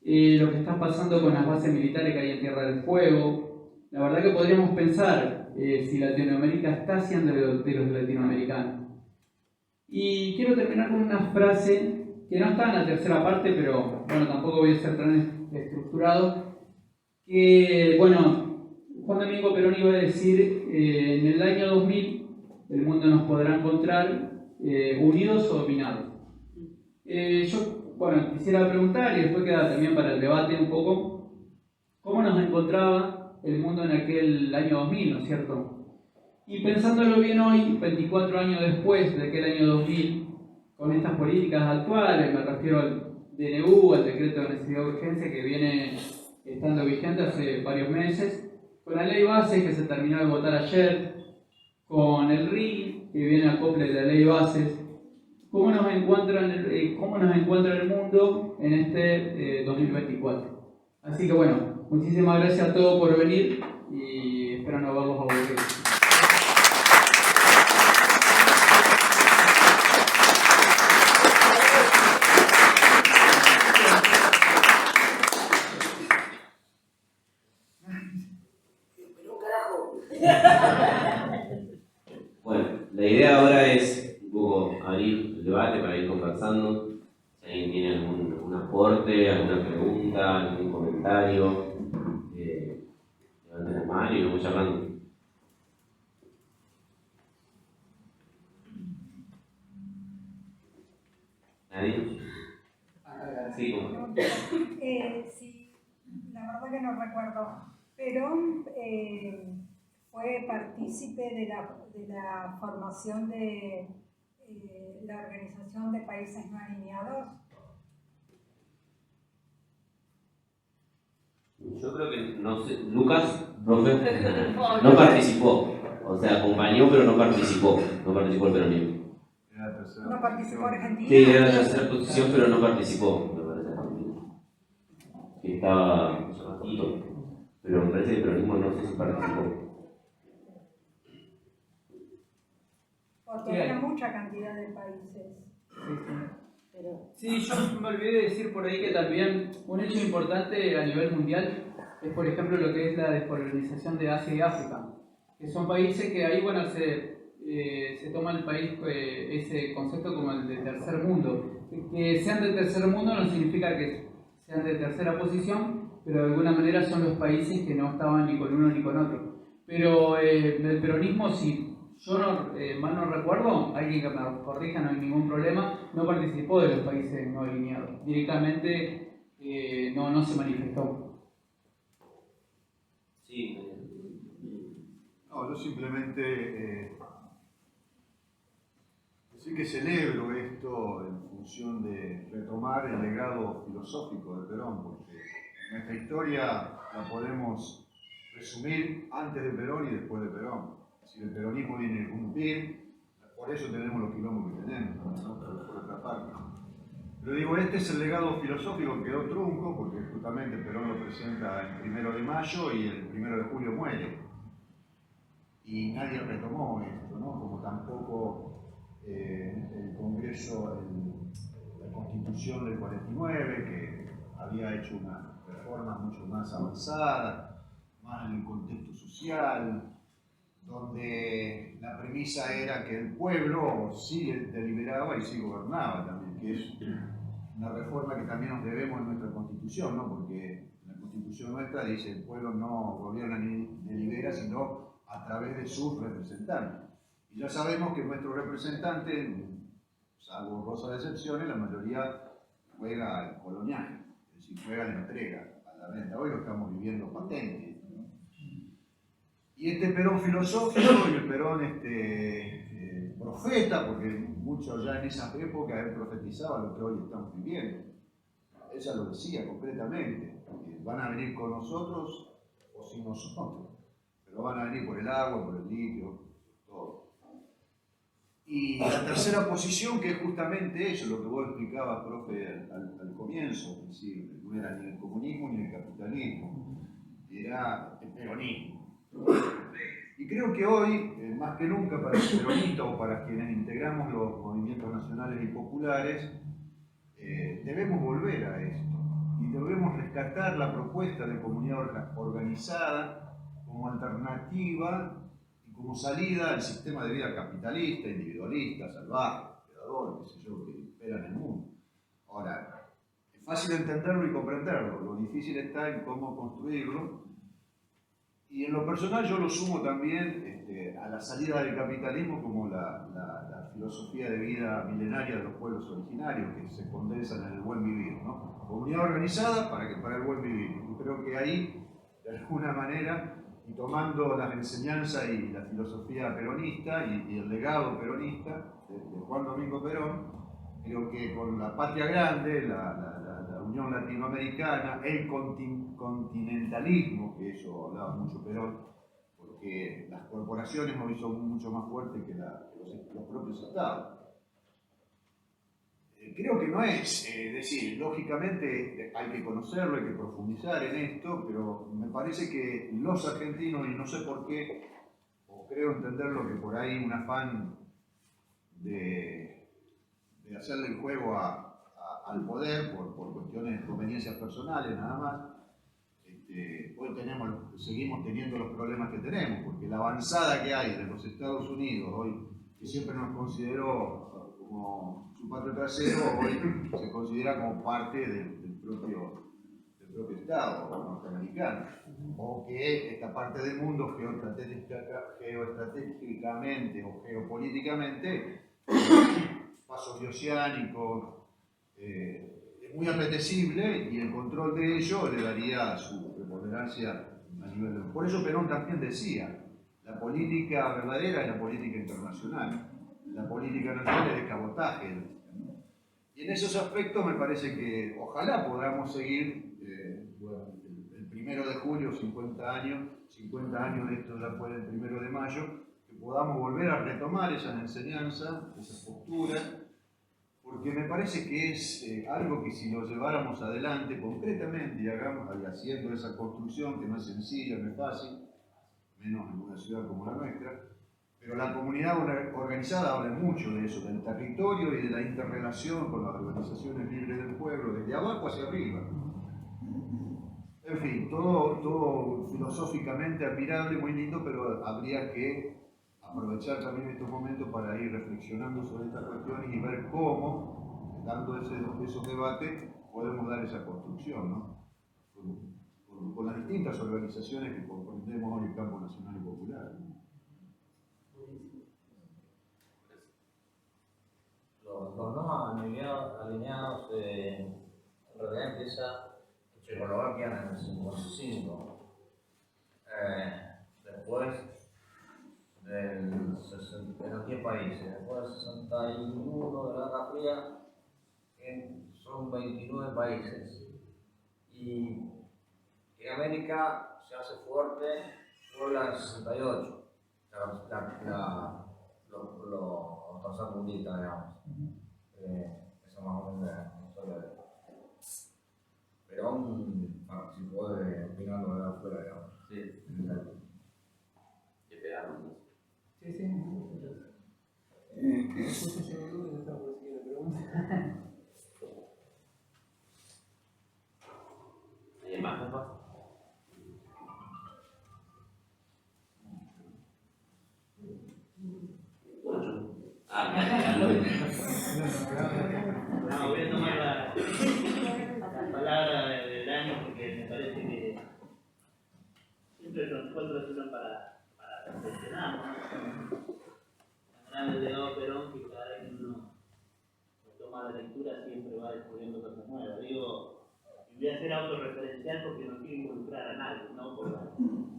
lo que está pasando con las bases militares que hay en Tierra del Fuego. La verdad que podríamos pensar si Latinoamérica está siendo de los latinoamericanos. Y quiero terminar con una frase que no está en la tercera parte, pero bueno, tampoco voy a ser tan estructurado, que bueno, Juan Domingo Perón iba a decir, en el año 2000 el mundo nos podrá encontrar unidos o dominados. Yo bueno, quisiera preguntar, y después queda también para el debate un poco, ¿cómo nos encontraba el mundo en aquel año 2000, ¿no es cierto? Y pensándolo bien hoy, 24 años después de aquel año 2000, con estas políticas actuales, me refiero al DNU, al decreto de necesidad de urgencia que viene estando vigente hace varios meses, con la ley base que se terminó de votar ayer, con el RI que viene a acople de la ley bases. ¿Cómo nos encuentra el mundo en este 2024? Así que bueno, muchísimas gracias a todos por venir y espero no verlos aburridos. Bueno, la idea ahora es un poco abrir el debate para ir conversando. Si alguien tiene algún aporte, alguna pregunta, algún comentario, levanten la mano y vamos charlando. ¿Nadie? Sí, ¿cómo? Sí, la verdad que no recuerdo. Perón fue partícipe de la formación de la Organización de Países No Alineados. Yo creo que, no sé, Lucas, profe, no participó. O sea, acompañó, pero no participó. No participó el peronismo. ¿No participó Argentina? Sí, era la tercera posición, pero no participó, me parece. Que estaba ratito, pero me parece que el peronismo no sé si participó. Porque era mucha cantidad de países. pero... Sí, yo me olvidé de decir por ahí que también un hecho importante a nivel mundial es, por ejemplo, lo que es la descolonización de Asia y África, que son países que ahí, bueno, se toma el país, ese concepto como el de tercer mundo. Que sean de tercer mundo no significa que sean de tercera posición, pero de alguna manera son los países que no estaban ni con uno ni con otro. Pero del peronismo, si yo mal no recuerdo, alguien que me corrija, no hay ningún problema, no participó de los países no alineados. Directamente no se manifestó. Sí. No, yo simplemente sí que celebro esto en función de retomar el legado filosófico de Perón, porque nuestra historia la podemos resumir antes de Perón y después de Perón. Si el peronismo viene a irrumpir, por eso tenemos los quilombos que tenemos, ¿no? Por otra parte. Pero digo, este es el legado filosófico que quedó trunco, porque justamente Perón lo presenta el 1 de mayo y el 1 de julio muere. Y nadie retomó esto, ¿no? Como tampoco el Congreso, la Constitución del 49, que había hecho una reforma mucho más avanzada, más en el contexto social, donde la premisa era que el pueblo sí deliberaba y sí gobernaba también, que es una reforma que también nos debemos en nuestra Constitución, ¿no? Porque la Constitución nuestra dice el pueblo no gobierna ni delibera, sino a través de sus representantes. Y ya sabemos que nuestros representantes, salvo cosas de excepciones, la mayoría juega al coloniaje, es decir, juega la entrega, a la venta. Hoy lo estamos viviendo patente, ¿no? Y este Perón filosófico y el Perón profeta, porque mucho ya en esa época él profetizaba lo que hoy estamos viviendo. Ella lo decía concretamente, que van a venir con nosotros o sin nosotros, pero van a venir por el agua, por el litio, todo. Y la tercera posición, que es justamente eso, lo que vos explicabas, profe, al comienzo, es decir, no era ni el comunismo ni el capitalismo, era el peronismo. Y creo que hoy, más que nunca para el peronista o para quienes integramos los movimientos nacionales y populares, debemos volver a esto y debemos rescatar la propuesta de comunidad organizada como alternativa y como salida al sistema de vida capitalista, individualista, salvaje, predador, qué sé yo, que impera en el mundo. Ahora, es fácil entenderlo y comprenderlo, lo difícil está en cómo construirlo. Y en lo personal yo lo sumo también a la salida del capitalismo como la filosofía de vida milenaria de los pueblos originarios que se condensan en el buen vivir, ¿no? Comunidad organizada para el buen vivir. Y creo que ahí, de alguna manera, y tomando las enseñanzas y la filosofía peronista y el legado peronista de Juan Domingo Perón, creo que con la patria grande, la Unión Latinoamericana, el continentalismo, que eso hablaba mucho Perón, porque las corporaciones nos hizo mucho más fuertes que los propios estados. Creo que no es decir, lógicamente hay que conocerlo, hay que profundizar en esto, pero me parece que los argentinos, y no sé por qué, o creo entenderlo que por ahí un afán de hacerle el juego al poder por cuestiones de conveniencias personales nada más, hoy seguimos teniendo los problemas que tenemos, porque la avanzada que hay de los Estados Unidos hoy, que siempre nos consideró como su patio trasero, hoy se considera como parte del propio Estado norteamericano, o que esta parte del mundo geoestratégicamente o geopolíticamente, pasos bioceánicos, es muy apetecible y el control de ello le daría su preponderancia a nivel de... Por eso Perón también decía, la política verdadera es la política internacional, la política nacional es de cabotaje. Y en esos aspectos me parece que ojalá podamos seguir, el 1 de julio, 50 años de esto ya fue el 1 de mayo, que podamos volver a retomar esas enseñanzas, esas posturas, porque me parece que es algo que si lo lleváramos adelante concretamente y haciendo esa construcción, que no es sencilla, no es fácil, menos en una ciudad como la nuestra, Pero la comunidad organizada habla mucho de eso, del territorio y de la interrelación con las organizaciones libres del pueblo, desde abajo hacia arriba. En fin, todo filosóficamente admirable, muy lindo, pero habría que aprovechar también estos momentos para ir reflexionando sobre estas cuestiones y ver cómo, dando esos debates, podemos dar esa construcción, ¿no? Con las distintas organizaciones que comprendemos hoy el campo nacional y popular. Los no alineados en realidad empieza Checoslovaquia en el 55. Después eran 10 países, después del 61 de la Guerra Fría son 29 países. Y en América se hace fuerte por la 68, los tercermundistas, digamos. Esa más o menos la historia de Perón participó de opinar lo de afuera, digamos. Sí. Que pegaron, ¿no? Sí, sí. Justo se me olvidó que estaba por seguir la pregunta. ¿Hay más, compa? No, voy a tomar la palabra del año porque me parece que siempre los encuentros sirven para reflexionar, ¿no? La gran delegado Perón, que cada vez que uno toma la lectura siempre va descubriendo cosas nuevas. Digo, y voy a ser autorreferencial porque no quiero involucrar a nadie, no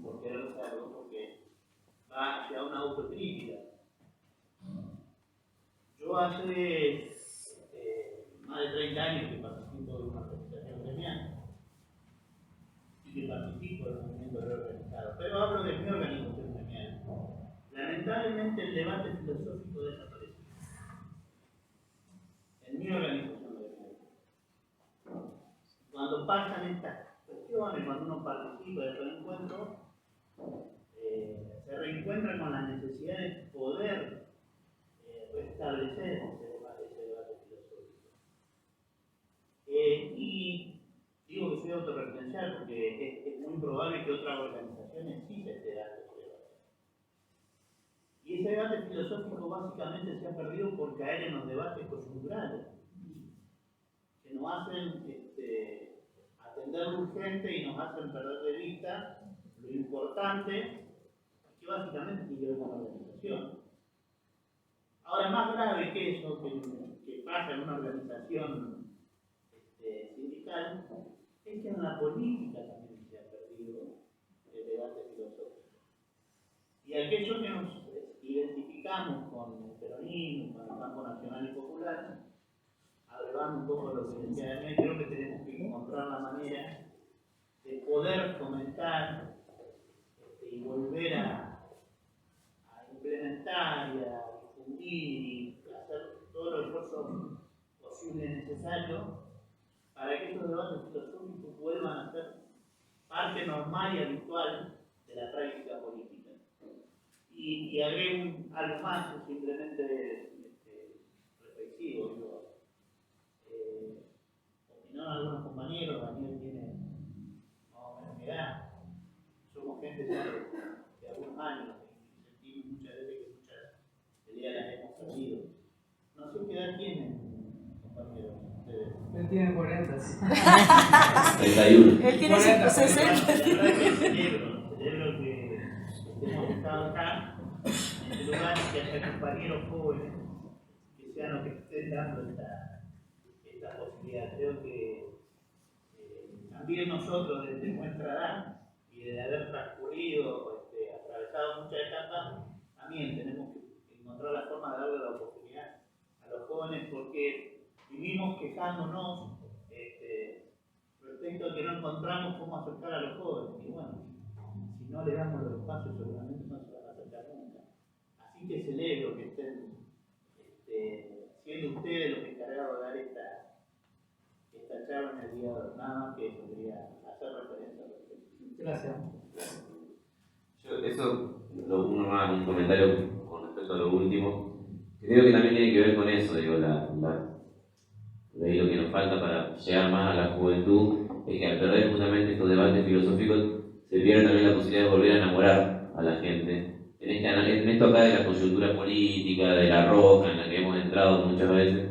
por querer serlo, porque va hacia una autocrítica. Yo hace más de 30 años que participo de una organización gremial y que participo del movimiento reorganizado, pero hablo de mi organización gremial. Lamentablemente el debate filosófico desapareció en mi organización gremial. Cuando pasan estas cuestiones, cuando uno participa de estos encuentros, se reencuentra con la necesidad de poder restablecer ese debate filosófico. Y digo que soy autorreferencial porque es muy probable que otras organizaciones sí se esté dando ese debate. Y ese debate filosófico básicamente se ha perdido por caer en los debates coyunturales, que nos hacen atender lo urgente y nos hacen perder de vista lo importante, que básicamente tiene que ver con la organización. Ahora, más grave que eso, que pasa en una organización sindical, es que en la política también se ha perdido el debate filosófico. Y aquellos que nos identificamos con el peronismo, con el campo nacional y popular, agregando un poco lo que decía Hermes, creo que tenemos que encontrar la manera de poder fomentar y volver a implementar y a y hacer todo el esfuerzo posible y necesario para que estos debates filosóficos vuelvan a ser parte normal y habitual de la práctica política. Y agrego algo más, simplemente reflexivo. Opinaron algunos compañeros, Daniel tiene más o menos mi edad, somos gente de algunos años y sentimos muchas veces que ya las hemos perdido. No sé qué edad tienen, compañeros, ustedes. Él tiene 40. 31. Él tiene 60. Celebro que hemos estado acá, en este lugar, y que haya compañeros jóvenes que sean los que estén dando esta posibilidad. Creo que también nosotros, desde nuestra edad y de haber transcurrido, atravesado muchas etapas, también tenemos que encontrar la forma de darle la oportunidad a los jóvenes, porque vivimos quejándonos respecto a que no encontramos cómo acercar a los jóvenes. Y bueno, si no le damos los espacios, seguramente no se van a acercar nunca. Así que celebro que estén siendo ustedes los encargados de dar esta charla en el día de hoy. Nada más que eso, quería hacer referencia a lo que... Gracias. Yo, eso, un comentario con respecto a lo último, creo que también tiene que ver con eso, digo, lo que nos falta para llegar más a la juventud, es que al perder justamente estos debates filosóficos, se pierde también la posibilidad de volver a enamorar a la gente. En esto acá de la coyuntura política, de la rosca en la que hemos entrado muchas veces,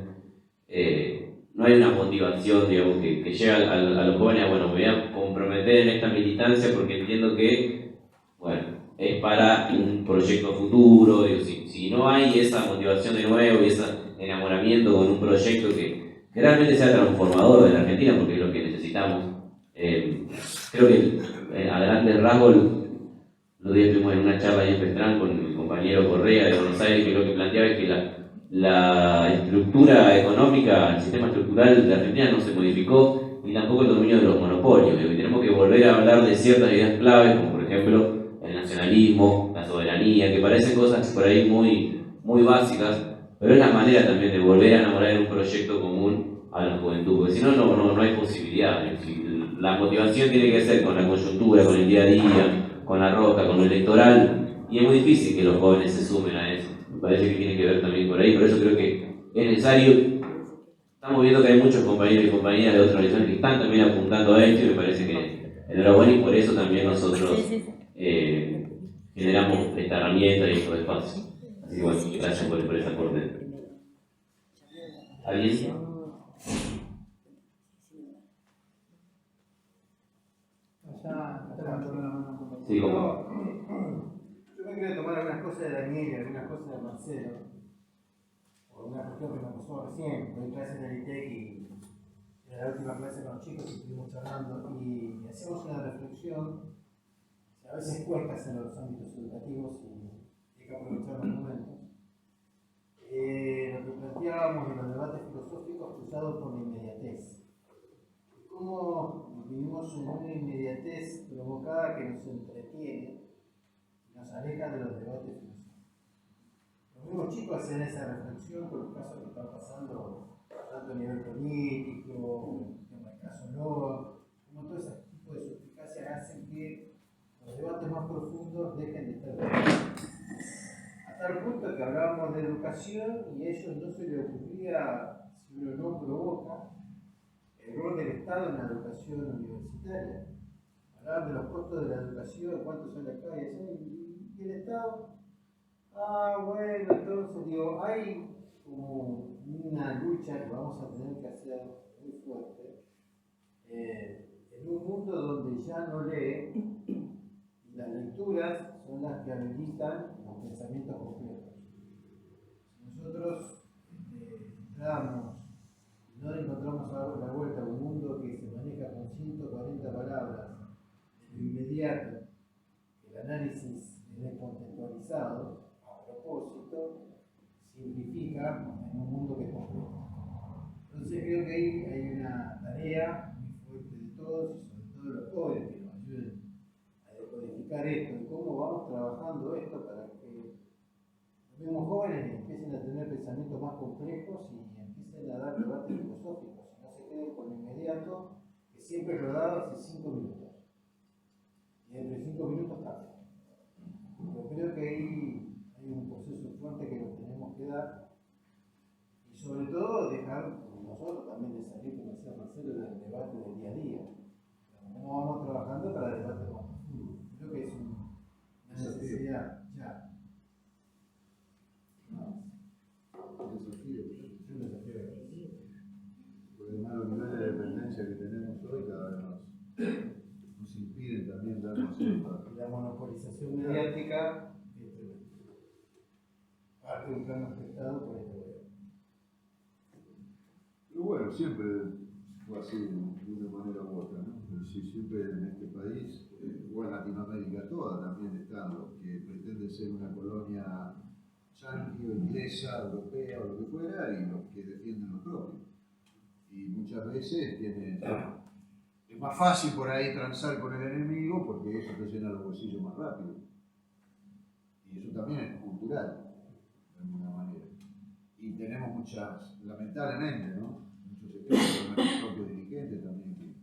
no hay una motivación, digamos, que lleve a los jóvenes a, bueno, me voy a comprometer en esta militancia porque entiendo que, bueno, es para un proyecto futuro. Digo, si no hay esa motivación de nuevo y ese enamoramiento con un proyecto que realmente sea transformador de la Argentina, porque es lo que necesitamos. Creo que a grandes rasgos, los días estuvimos en una charla ahí en Pestrán con el compañero Correa de Buenos Aires, que lo que planteaba es que la estructura económica, el sistema estructural de Argentina no se modificó, ni tampoco el dominio de los monopolios. Y tenemos que volver a hablar de ciertas ideas claves, como por ejemplo el nacionalismo, la soberanía, que parecen cosas por ahí muy básicas, pero es la manera también de volver a enamorar en un proyecto común a la juventud, porque si no, no hay posibilidad. La motivación tiene que ser con la coyuntura, con el día a día, con la rosca, con lo electoral, y es muy difícil que los jóvenes se sumen a eso. Me parece que tiene que ver también por ahí, por eso creo que es necesario. Estamos viendo que hay muchos compañeros y compañeras de otras organizaciones que están también apuntando a esto, y me parece que enhorabuena, y por eso también nosotros generamos esta herramienta y estos espacios. Así que bueno, gracias por ese aporte. ¿Alguien? Sí, ¿cómo? Yo me quiero tomar algunas cosas de Daniel y algunas cosas de Marcelo, por una cuestión que me pasó recién. Doy clases en el ITEC y en la última clase con los chicos estuvimos charlando y hacemos una reflexión que a veces cuesta hacer en los ámbitos educativos y hay que aprovechar los momentos. Lo que planteábamos en los debates filosóficos cruzados por la inmediatez. Cómo vivimos en una inmediatez provocada que nos entretiene y nos aleja de los debates filosóficos. Los mismos chicos hacen esa reflexión por los casos que están pasando, tanto a nivel político, como el caso Noa, como todo ese tipo de suspicacias hacen que los debates más profundos dejen de estar presentes. Hasta el punto que hablábamos de educación y a ellos no se les ocurría, si uno no provoca, el rol del Estado en la educación universitaria. Hablaban de los costos de la educación, cuánto sale acá y eso, y el Estado, bueno, entonces digo, hay como una lucha que vamos a tener que hacer muy fuerte en un mundo donde ya no lee y las lecturas son las que habilitan los pensamientos complejos. Si nosotros entramos y no encontramos a la vuelta a un mundo que se maneja con 140 palabras de lo inmediato, el análisis es descontextualizado, a propósito, simplifica en un mundo que es complejo. Entonces creo que ahí hay una tarea muy fuerte de todos, y sobre todo de los jóvenes, que nos ayuden a decodificar esto y cómo vamos trabajando esto para que los mismos jóvenes empiecen a tener pensamientos más complejos y empiecen a dar debates filosóficos, y no se queden con lo inmediato, que siempre lo dado hace 5 minutos. Y entre 5 minutos cambia. Pero creo que ahí hay un proceso fuerte que nos tenemos que dar, y sobre todo dejar nosotros también de salir, como decía Marcelo, del debate del día a día. ¿Cómo vamos trabajando para el debate más profundo? Creo que es una necesidad ya. Un desafío. Porque además los niveles de dependencia que tenemos hoy cada vez nos impiden también darnos cuenta. La monopolización mediática parte de un plano afectado por este gobierno. Pero bueno, siempre fue así de una manera u otra, ¿no? Es decir, siempre en este país, o en Latinoamérica toda, también están los que pretenden ser una colonia yanqui o inglesa, europea o lo que fuera, y los que defienden lo propio. Y muchas veces es más fácil por ahí transar con el enemigo porque eso te llena los bolsillos más rápido. Y eso también es cultural, de alguna manera. Y tenemos muchas, lamentablemente, ¿no? Muchos ejemplos de nuestros propios dirigentes también que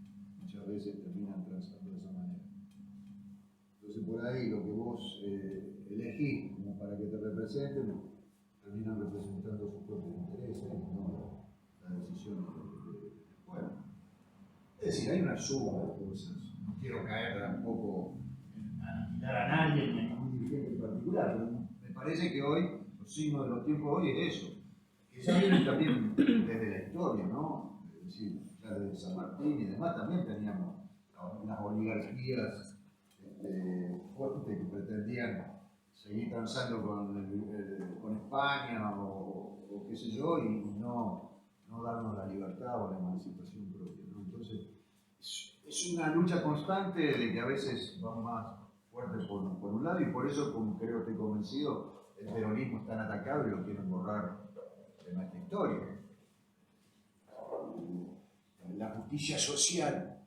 muchas veces terminan transando de esa manera. Entonces Entonces por ahí lo que vos elegís como para que te representen, terminan representando sus propios intereses y no la decisión del pueblo. Es decir, hay una suma de cosas. No quiero caer tampoco en aniquilar a nadie ni a ningún dirigente en particular, pero me parece que hoy, los signos de los tiempos hoy es eso, que ya vienen también desde la historia, ¿no? Es decir, ya desde San Martín y demás también teníamos las oligarquías fuertes que pretendían seguir transando con España o qué sé yo, y no darnos la libertad o la emancipación propia, ¿no? Entonces, es una lucha constante de que a veces va más fuerte por un lado, y por eso, como creo que estoy convencido, el peronismo es tan atacado y lo quieren borrar de nuestra historia. La justicia social,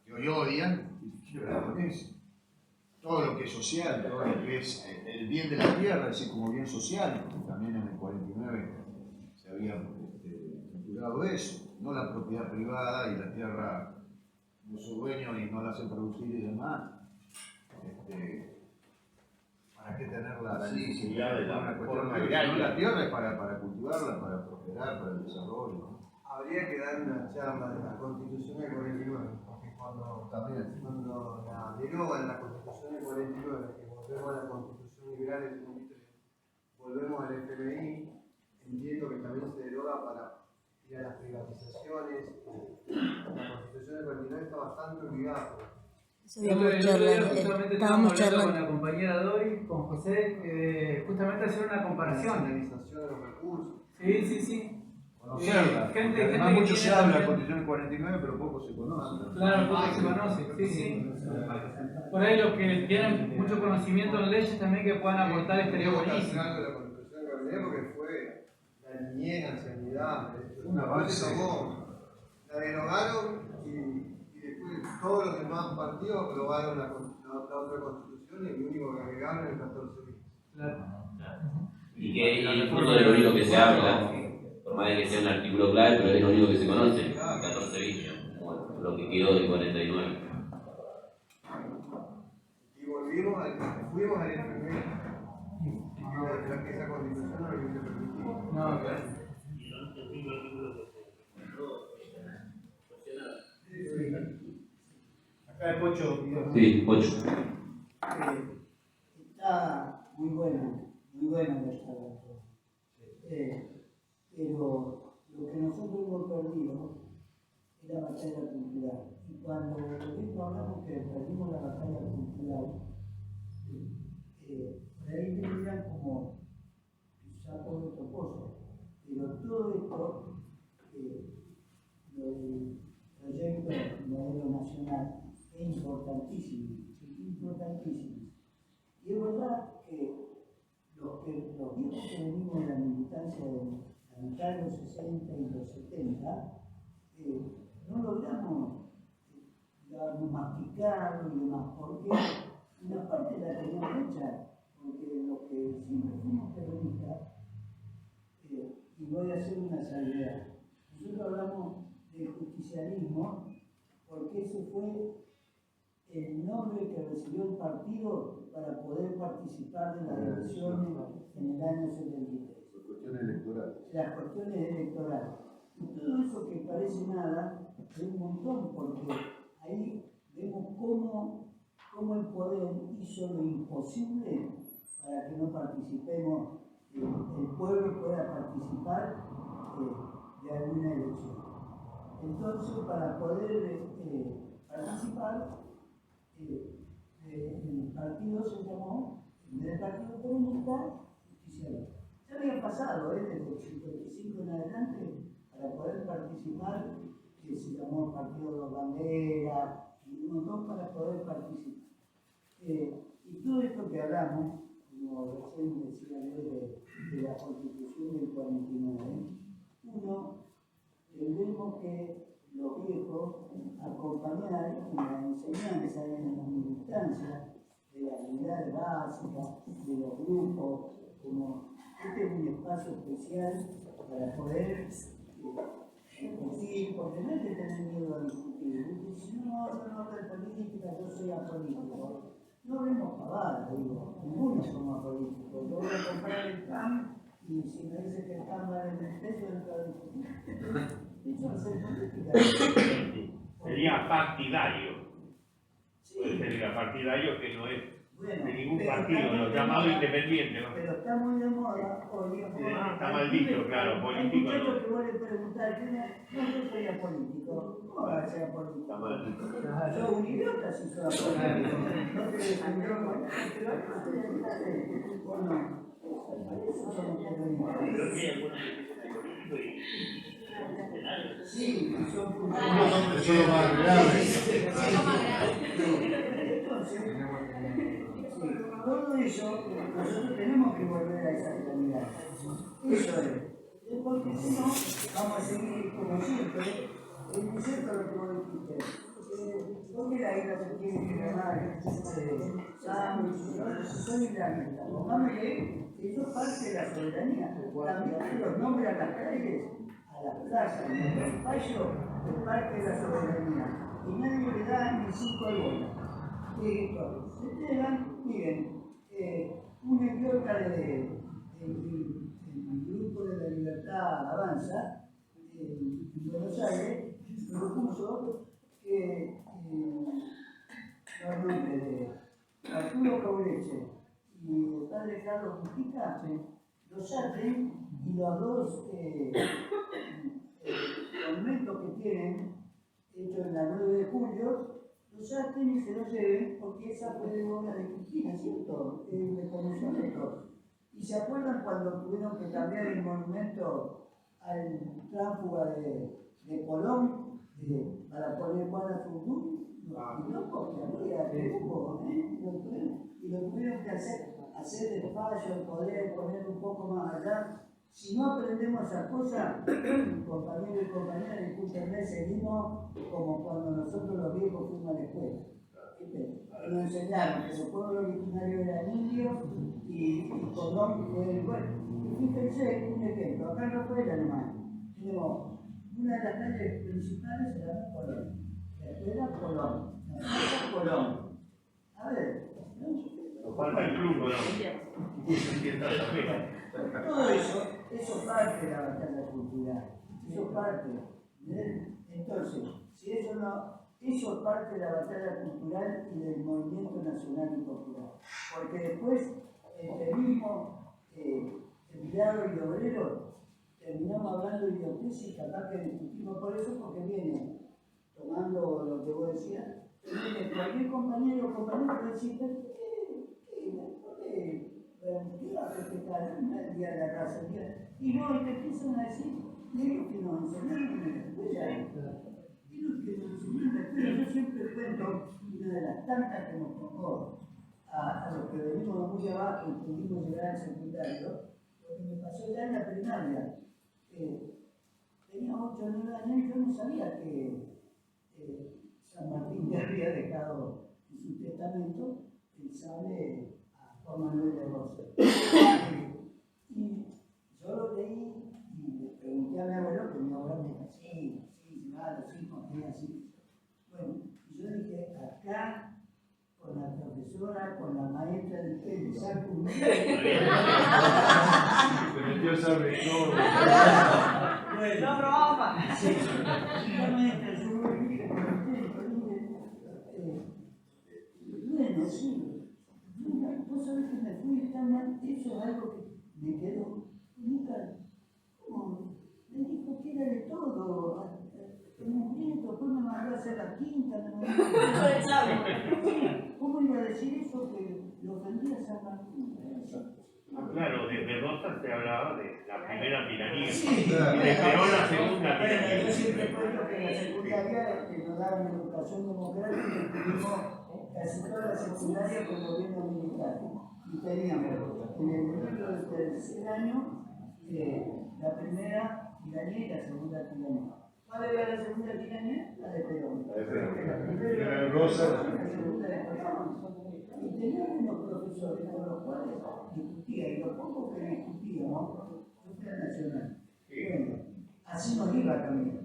que hoy odian, y quiero hablar con eso. Todo lo que es social, todo lo que es el bien de la tierra, es decir, como bien social, porque también en el 49 se había estructurado eso, no la propiedad privada y la tierra de su dueño y no la hacen producir y demás. ¿Para qué tenerla así? Si ya es una cuestión agraria, no, la tierra es para cultivarla, para prosperar, para el desarrollo, ¿no? Habría que dar una charla de la Constitución del 49, porque cuando la derogan la Constitución del 49, que volvemos a la Constitución liberal del 73, volvemos al FMI, entiendo que también se deroga para ir a las privatizaciones. La Constitución del 49 está bastante obligada. Justamente estábamos charlando con la compañera Dori, con José, justamente hacer una comparación. La utilización de los recursos. Sí. Conocerla. Además, mucho se habla de la Constitución del 49, pero poco se conoce. Claro, poco se conoce, sí. Por ahí los que tienen mucho conocimiento en leyes también que puedan aportar estaría buenísimo. La Constitución del 49 porque fue la niñez, la ancianidad, una base. La derogaron y después todos los demás partidos aprobaron la otra Constitución y el único que agregaron es el 14 bis. Claro. Y que en el fondo es lo único que se habla, por más de que sea un artículo clave, pero es lo único que se conoce, el 14 bis, como lo que quedó del 49. Y fuimos al FMI, que esa Constitución no lo hubiese permitido. No, claro. Y el único artículo que se logró cuestionar. Acá el Pocho. Sí, 8. Está muy buena la charla. Pero lo que nosotros hemos perdido es la batalla cultural. Y cuando hablamos que perdimos la batalla cultural, por ahí me miran como saco de toposo. Pero todo esto, el proyecto modelo nacional, es importantísimo. Y es verdad que los viejos que venimos de la militancia de la mitad de los 60 y los 70, no logramos masticarlo y demás, porque una parte la teníamos hecha, porque los que siempre fuimos peronistas, y voy a hacer una salvedad, nosotros hablamos del justicialismo porque ese fue el nombre que recibió el partido para poder participar de las elecciones en el año 73. Las cuestiones electorales. Las cuestiones electorales. Y todo eso que parece nada es un montón, porque ahí vemos cómo el poder hizo lo imposible para que no participemos, el pueblo pueda participar de alguna elección. Entonces, para poder participar, el partido se llamó, en vez del Partido Comunista, Justicialista. Ya había pasado, desde el 55 en adelante, para poder participar, se llamó Partido de Bandera, y un montón para poder participar. Y todo esto que hablamos, como recién decía de la Constitución del 49, vemos que los viejos acompañar en la enseñanza, en la militancia de las unidades básicas, de los grupos, como este es un espacio especial para poder discutir, porque no hay que tener miedo a discutir. Si no, yo no hablo de política, yo soy apolítico. No hablemos nada, digo, ninguno somos políticos. Yo voy a comprar el pan y si me dice que el pan vale el precio, no puedo discutir. Eso es ser política. Sería partidario. Sí. Sería partidario que no es Bueno, de ningún pero partido, está muy los de llamados moda, independientes, ¿no? Pero está muy de moda hoy. Está mal dicho, claro, político Hay no. muchachos que vos le preguntás, no, yo soy apolítico. ¿Cómo va a ser apolítico? Está mal dicho. Sos un idiota si sos apolítico. No te defendió con pero o no. Eso somos terroristas. Creo que hay algunos que dicen político y Sí, son Unos son los más graves. Entonces, todo eso, nosotros tenemos que volver a esa realidad. Eso es. Porque si no, vamos a seguir como siempre. Es cierto lo que vos dijiste. ¿Por qué la isla se tiene que llamar sándwich? Son islámicas. Pongámosle, eso es parte de la soberanía. También los nombres a las calles, a las plazas, a los espacios, es parte de la soberanía. Y nadie le da ni 5 bolas. Se entregan, miren, un idiota del Grupo de la Libertad Avanza, en Buenos Aires, propuso que los nombres de Arturo Cauleche y el padre Carlos Mujica los saquen y los dos monumentos que tienen, hechos en la 9 de julio, los saquen y se los lleven, porque esa fue de obra de Cristina, ¿cierto? De conocimiento. ¿Y se acuerdan cuando tuvieron que cambiar el monumento al tránsfuga de Colón para poner Juan Azurduy? No, porque había grupo, y lo tuvieron que hacer despacio, poder poner un poco más allá. Si no aprendemos esa cosa, compañeros y compañeras, discúlpenme, seguimos como cuando nosotros los viejos fuimos a la escuela. Nos enseñaron que su pueblo originario era indio y Colón fue el bueno. Y fíjense un ejemplo, acá no fue el nomás. Tenemos una de las calles principales, se llama Colón. La escuela Colón. La escuela Colón. A ver. Nos falta el club, ¿no? Todo eso parte de la batalla cultural. Eso parte. Entonces, si eso es parte de la batalla cultural y del movimiento nacional y popular. Porque después, entre mismo empleado y obrero, terminamos hablando de idiotesis, capaz que discutimos por eso, porque viene, tomando lo que vos decías, viene cualquier compañero o compañera que dice, ¿por qué va a festejar el día de la raza? Y no, y te empiezan a decir, ellos que nos enseñaron en la escuela. Yo siempre cuento una de las tantas que nos tocó a los que venimos muy abajo y pudimos llegar al secundario, lo que me pasó ya en la primaria. Tenía 8 o 9 años y yo no sabía que San Martín le había dejado en su testamento el sable a Juan Manuel de Rosas. Y yo lo leí y le pregunté a mi abuelo, que mi abuelo me dijo, sí, los hijos, así. Bueno, yo dije, acá, con la profesora, con la maestra del pelo, saco un libro. Se metió sabe todo. No broma. Sí, la maestra, yo me dije, bueno, sí. Vos sabés que me fui tan mal, eso es algo que me quedó. Nunca, ¿cómo? Me dijo que era de todo. Después me mandó a hacer la quinta, ¿cómo iba a decir eso que lo ofendía a San Martín? Claro, desde Rosas se hablaba de la primera tiranía. Sí, y de Perón la segunda tiranía. Yo siempre cuento que en la secundaria nos daban educación democrática y tuvimos casi toda la secundaria con gobierno militar. Y teníamos en el libro del tercer año la primera tiranía y la segunda tiranía. ¿Cuál era la segunda tiranía? La de Perón. La primera Era de Rosas. la segunda de Perón. Y teníamos unos profesores con los cuales discutía, y lo poco que discutíamos, yo fui al Nacional. Bueno, así nos iba también.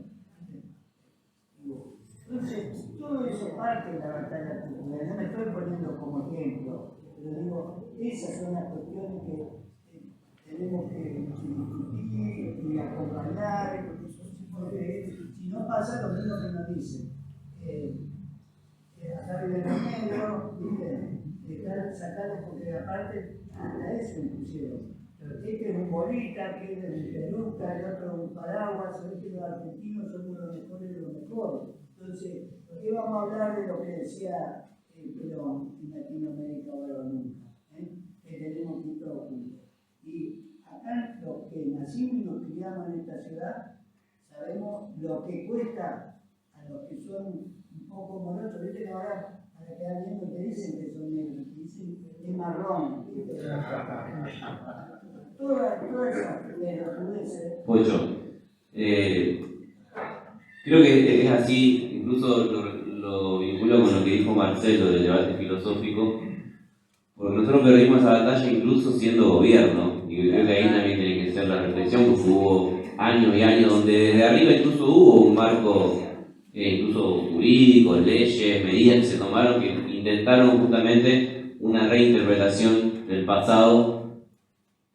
Entonces, todo eso parte de la batalla cultural. No me estoy poniendo como ejemplo, pero digo, tenemos que discutir y acompañar, porque si no pasa lo mismo que nos dicen. Acá vive el negro, sacarle, porque aparte hasta eso impusieron. Este es un bolita, que es de peluca, el otro un paraguas, se ve que los argentinos somos los mejores de los mejores. Entonces, ¿por qué vamos a hablar de lo que decía Perón en Latinoamérica ahora o nunca? Que tenemos que ir todos juntos. Y acá los que nacimos y nos criamos en esta ciudad, sabemos lo que cuesta a los que son un poco morochos. Viste que ahora, para quedar viendo, te dicen que son negros, te dicen que es marrón. Todas esas pelotudeces. Pocho, creo que es así, incluso lo vinculo con lo que dijo Marcelo del debate filosófico, porque nosotros perdimos esa batalla incluso siendo gobierno, y creo que ahí también tiene que ser la reflexión, porque hubo años y años donde desde arriba incluso hubo un marco incluso jurídico, leyes, medidas que se tomaron que intentaron justamente una reinterpretación del pasado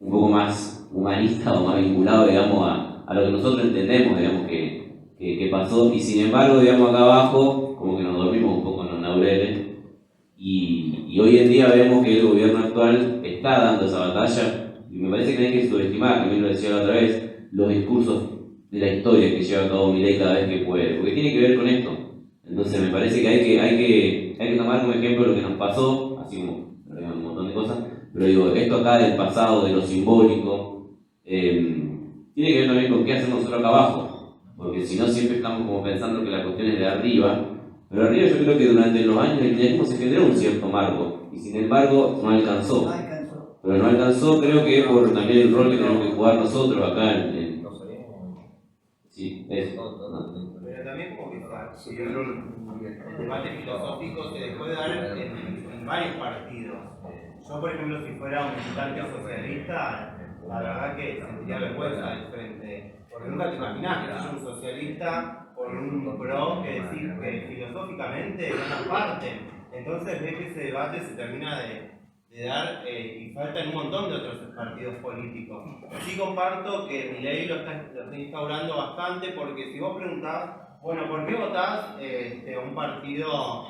un poco más humanista o más vinculado, digamos, a lo que nosotros entendemos, digamos, que pasó, y sin embargo, digamos, acá abajo, como que nos dormimos un poco en los laureles, y hoy en día vemos que el gobierno actual está dando esa batalla, y me parece que no hay que subestimar, también lo decía la otra vez, los discursos de la historia que lleva a cabo Milei cada vez que puede, porque tiene que ver con esto. Entonces me parece que hay que tomar como ejemplo lo que nos pasó, así como un montón de cosas, pero digo, esto acá del pasado, de lo simbólico, tiene que ver también con qué hacemos nosotros acá abajo, porque si no siempre estamos como pensando que la cuestión es de arriba, pero arriba yo creo que durante los años del kirchnerismo se generó un cierto marco, y sin embargo no alcanzó. Pero no alcanzó, creo que por también el rol que tenemos que jugar nosotros acá en sí, eso. Pero también como que el debate filosófico se dejó de dar en varios partidos. Yo, por ejemplo, si fuera un militante socialista, la verdad que sentiría vergüenza del frente. Porque nunca te imaginás que soy un socialista con un pro que decir que filosóficamente no nos parten. Entonces ves que ese debate se termina de dar y faltan un montón de otros partidos políticos. Sí comparto que Milei lo está instaurando bastante, porque si vos preguntás, bueno, ¿por qué votás un partido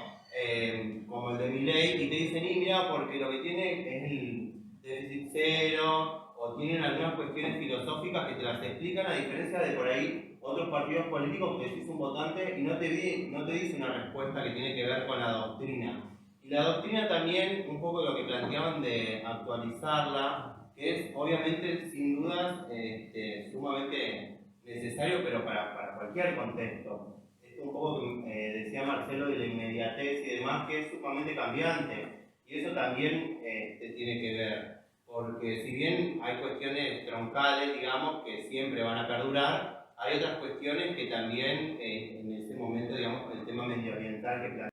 como el de Milei? Y te dicen, y mira, porque lo que tiene es el déficit cero, o tienen algunas cuestiones filosóficas que te las explican, a diferencia de por ahí otros partidos políticos que decís un votante y no te dice una respuesta que tiene que ver con la doctrina. Y la doctrina también, un poco lo que planteaban de actualizarla, que es obviamente, sin dudas, sumamente necesario, pero para cualquier contexto. Esto un poco que decía Marcelo de la inmediatez y demás, que es sumamente cambiante. Y eso también tiene que ver, porque si bien hay cuestiones troncales, digamos, que siempre van a perdurar, hay otras cuestiones que también en ese momento, digamos, el tema medioambiental que plantea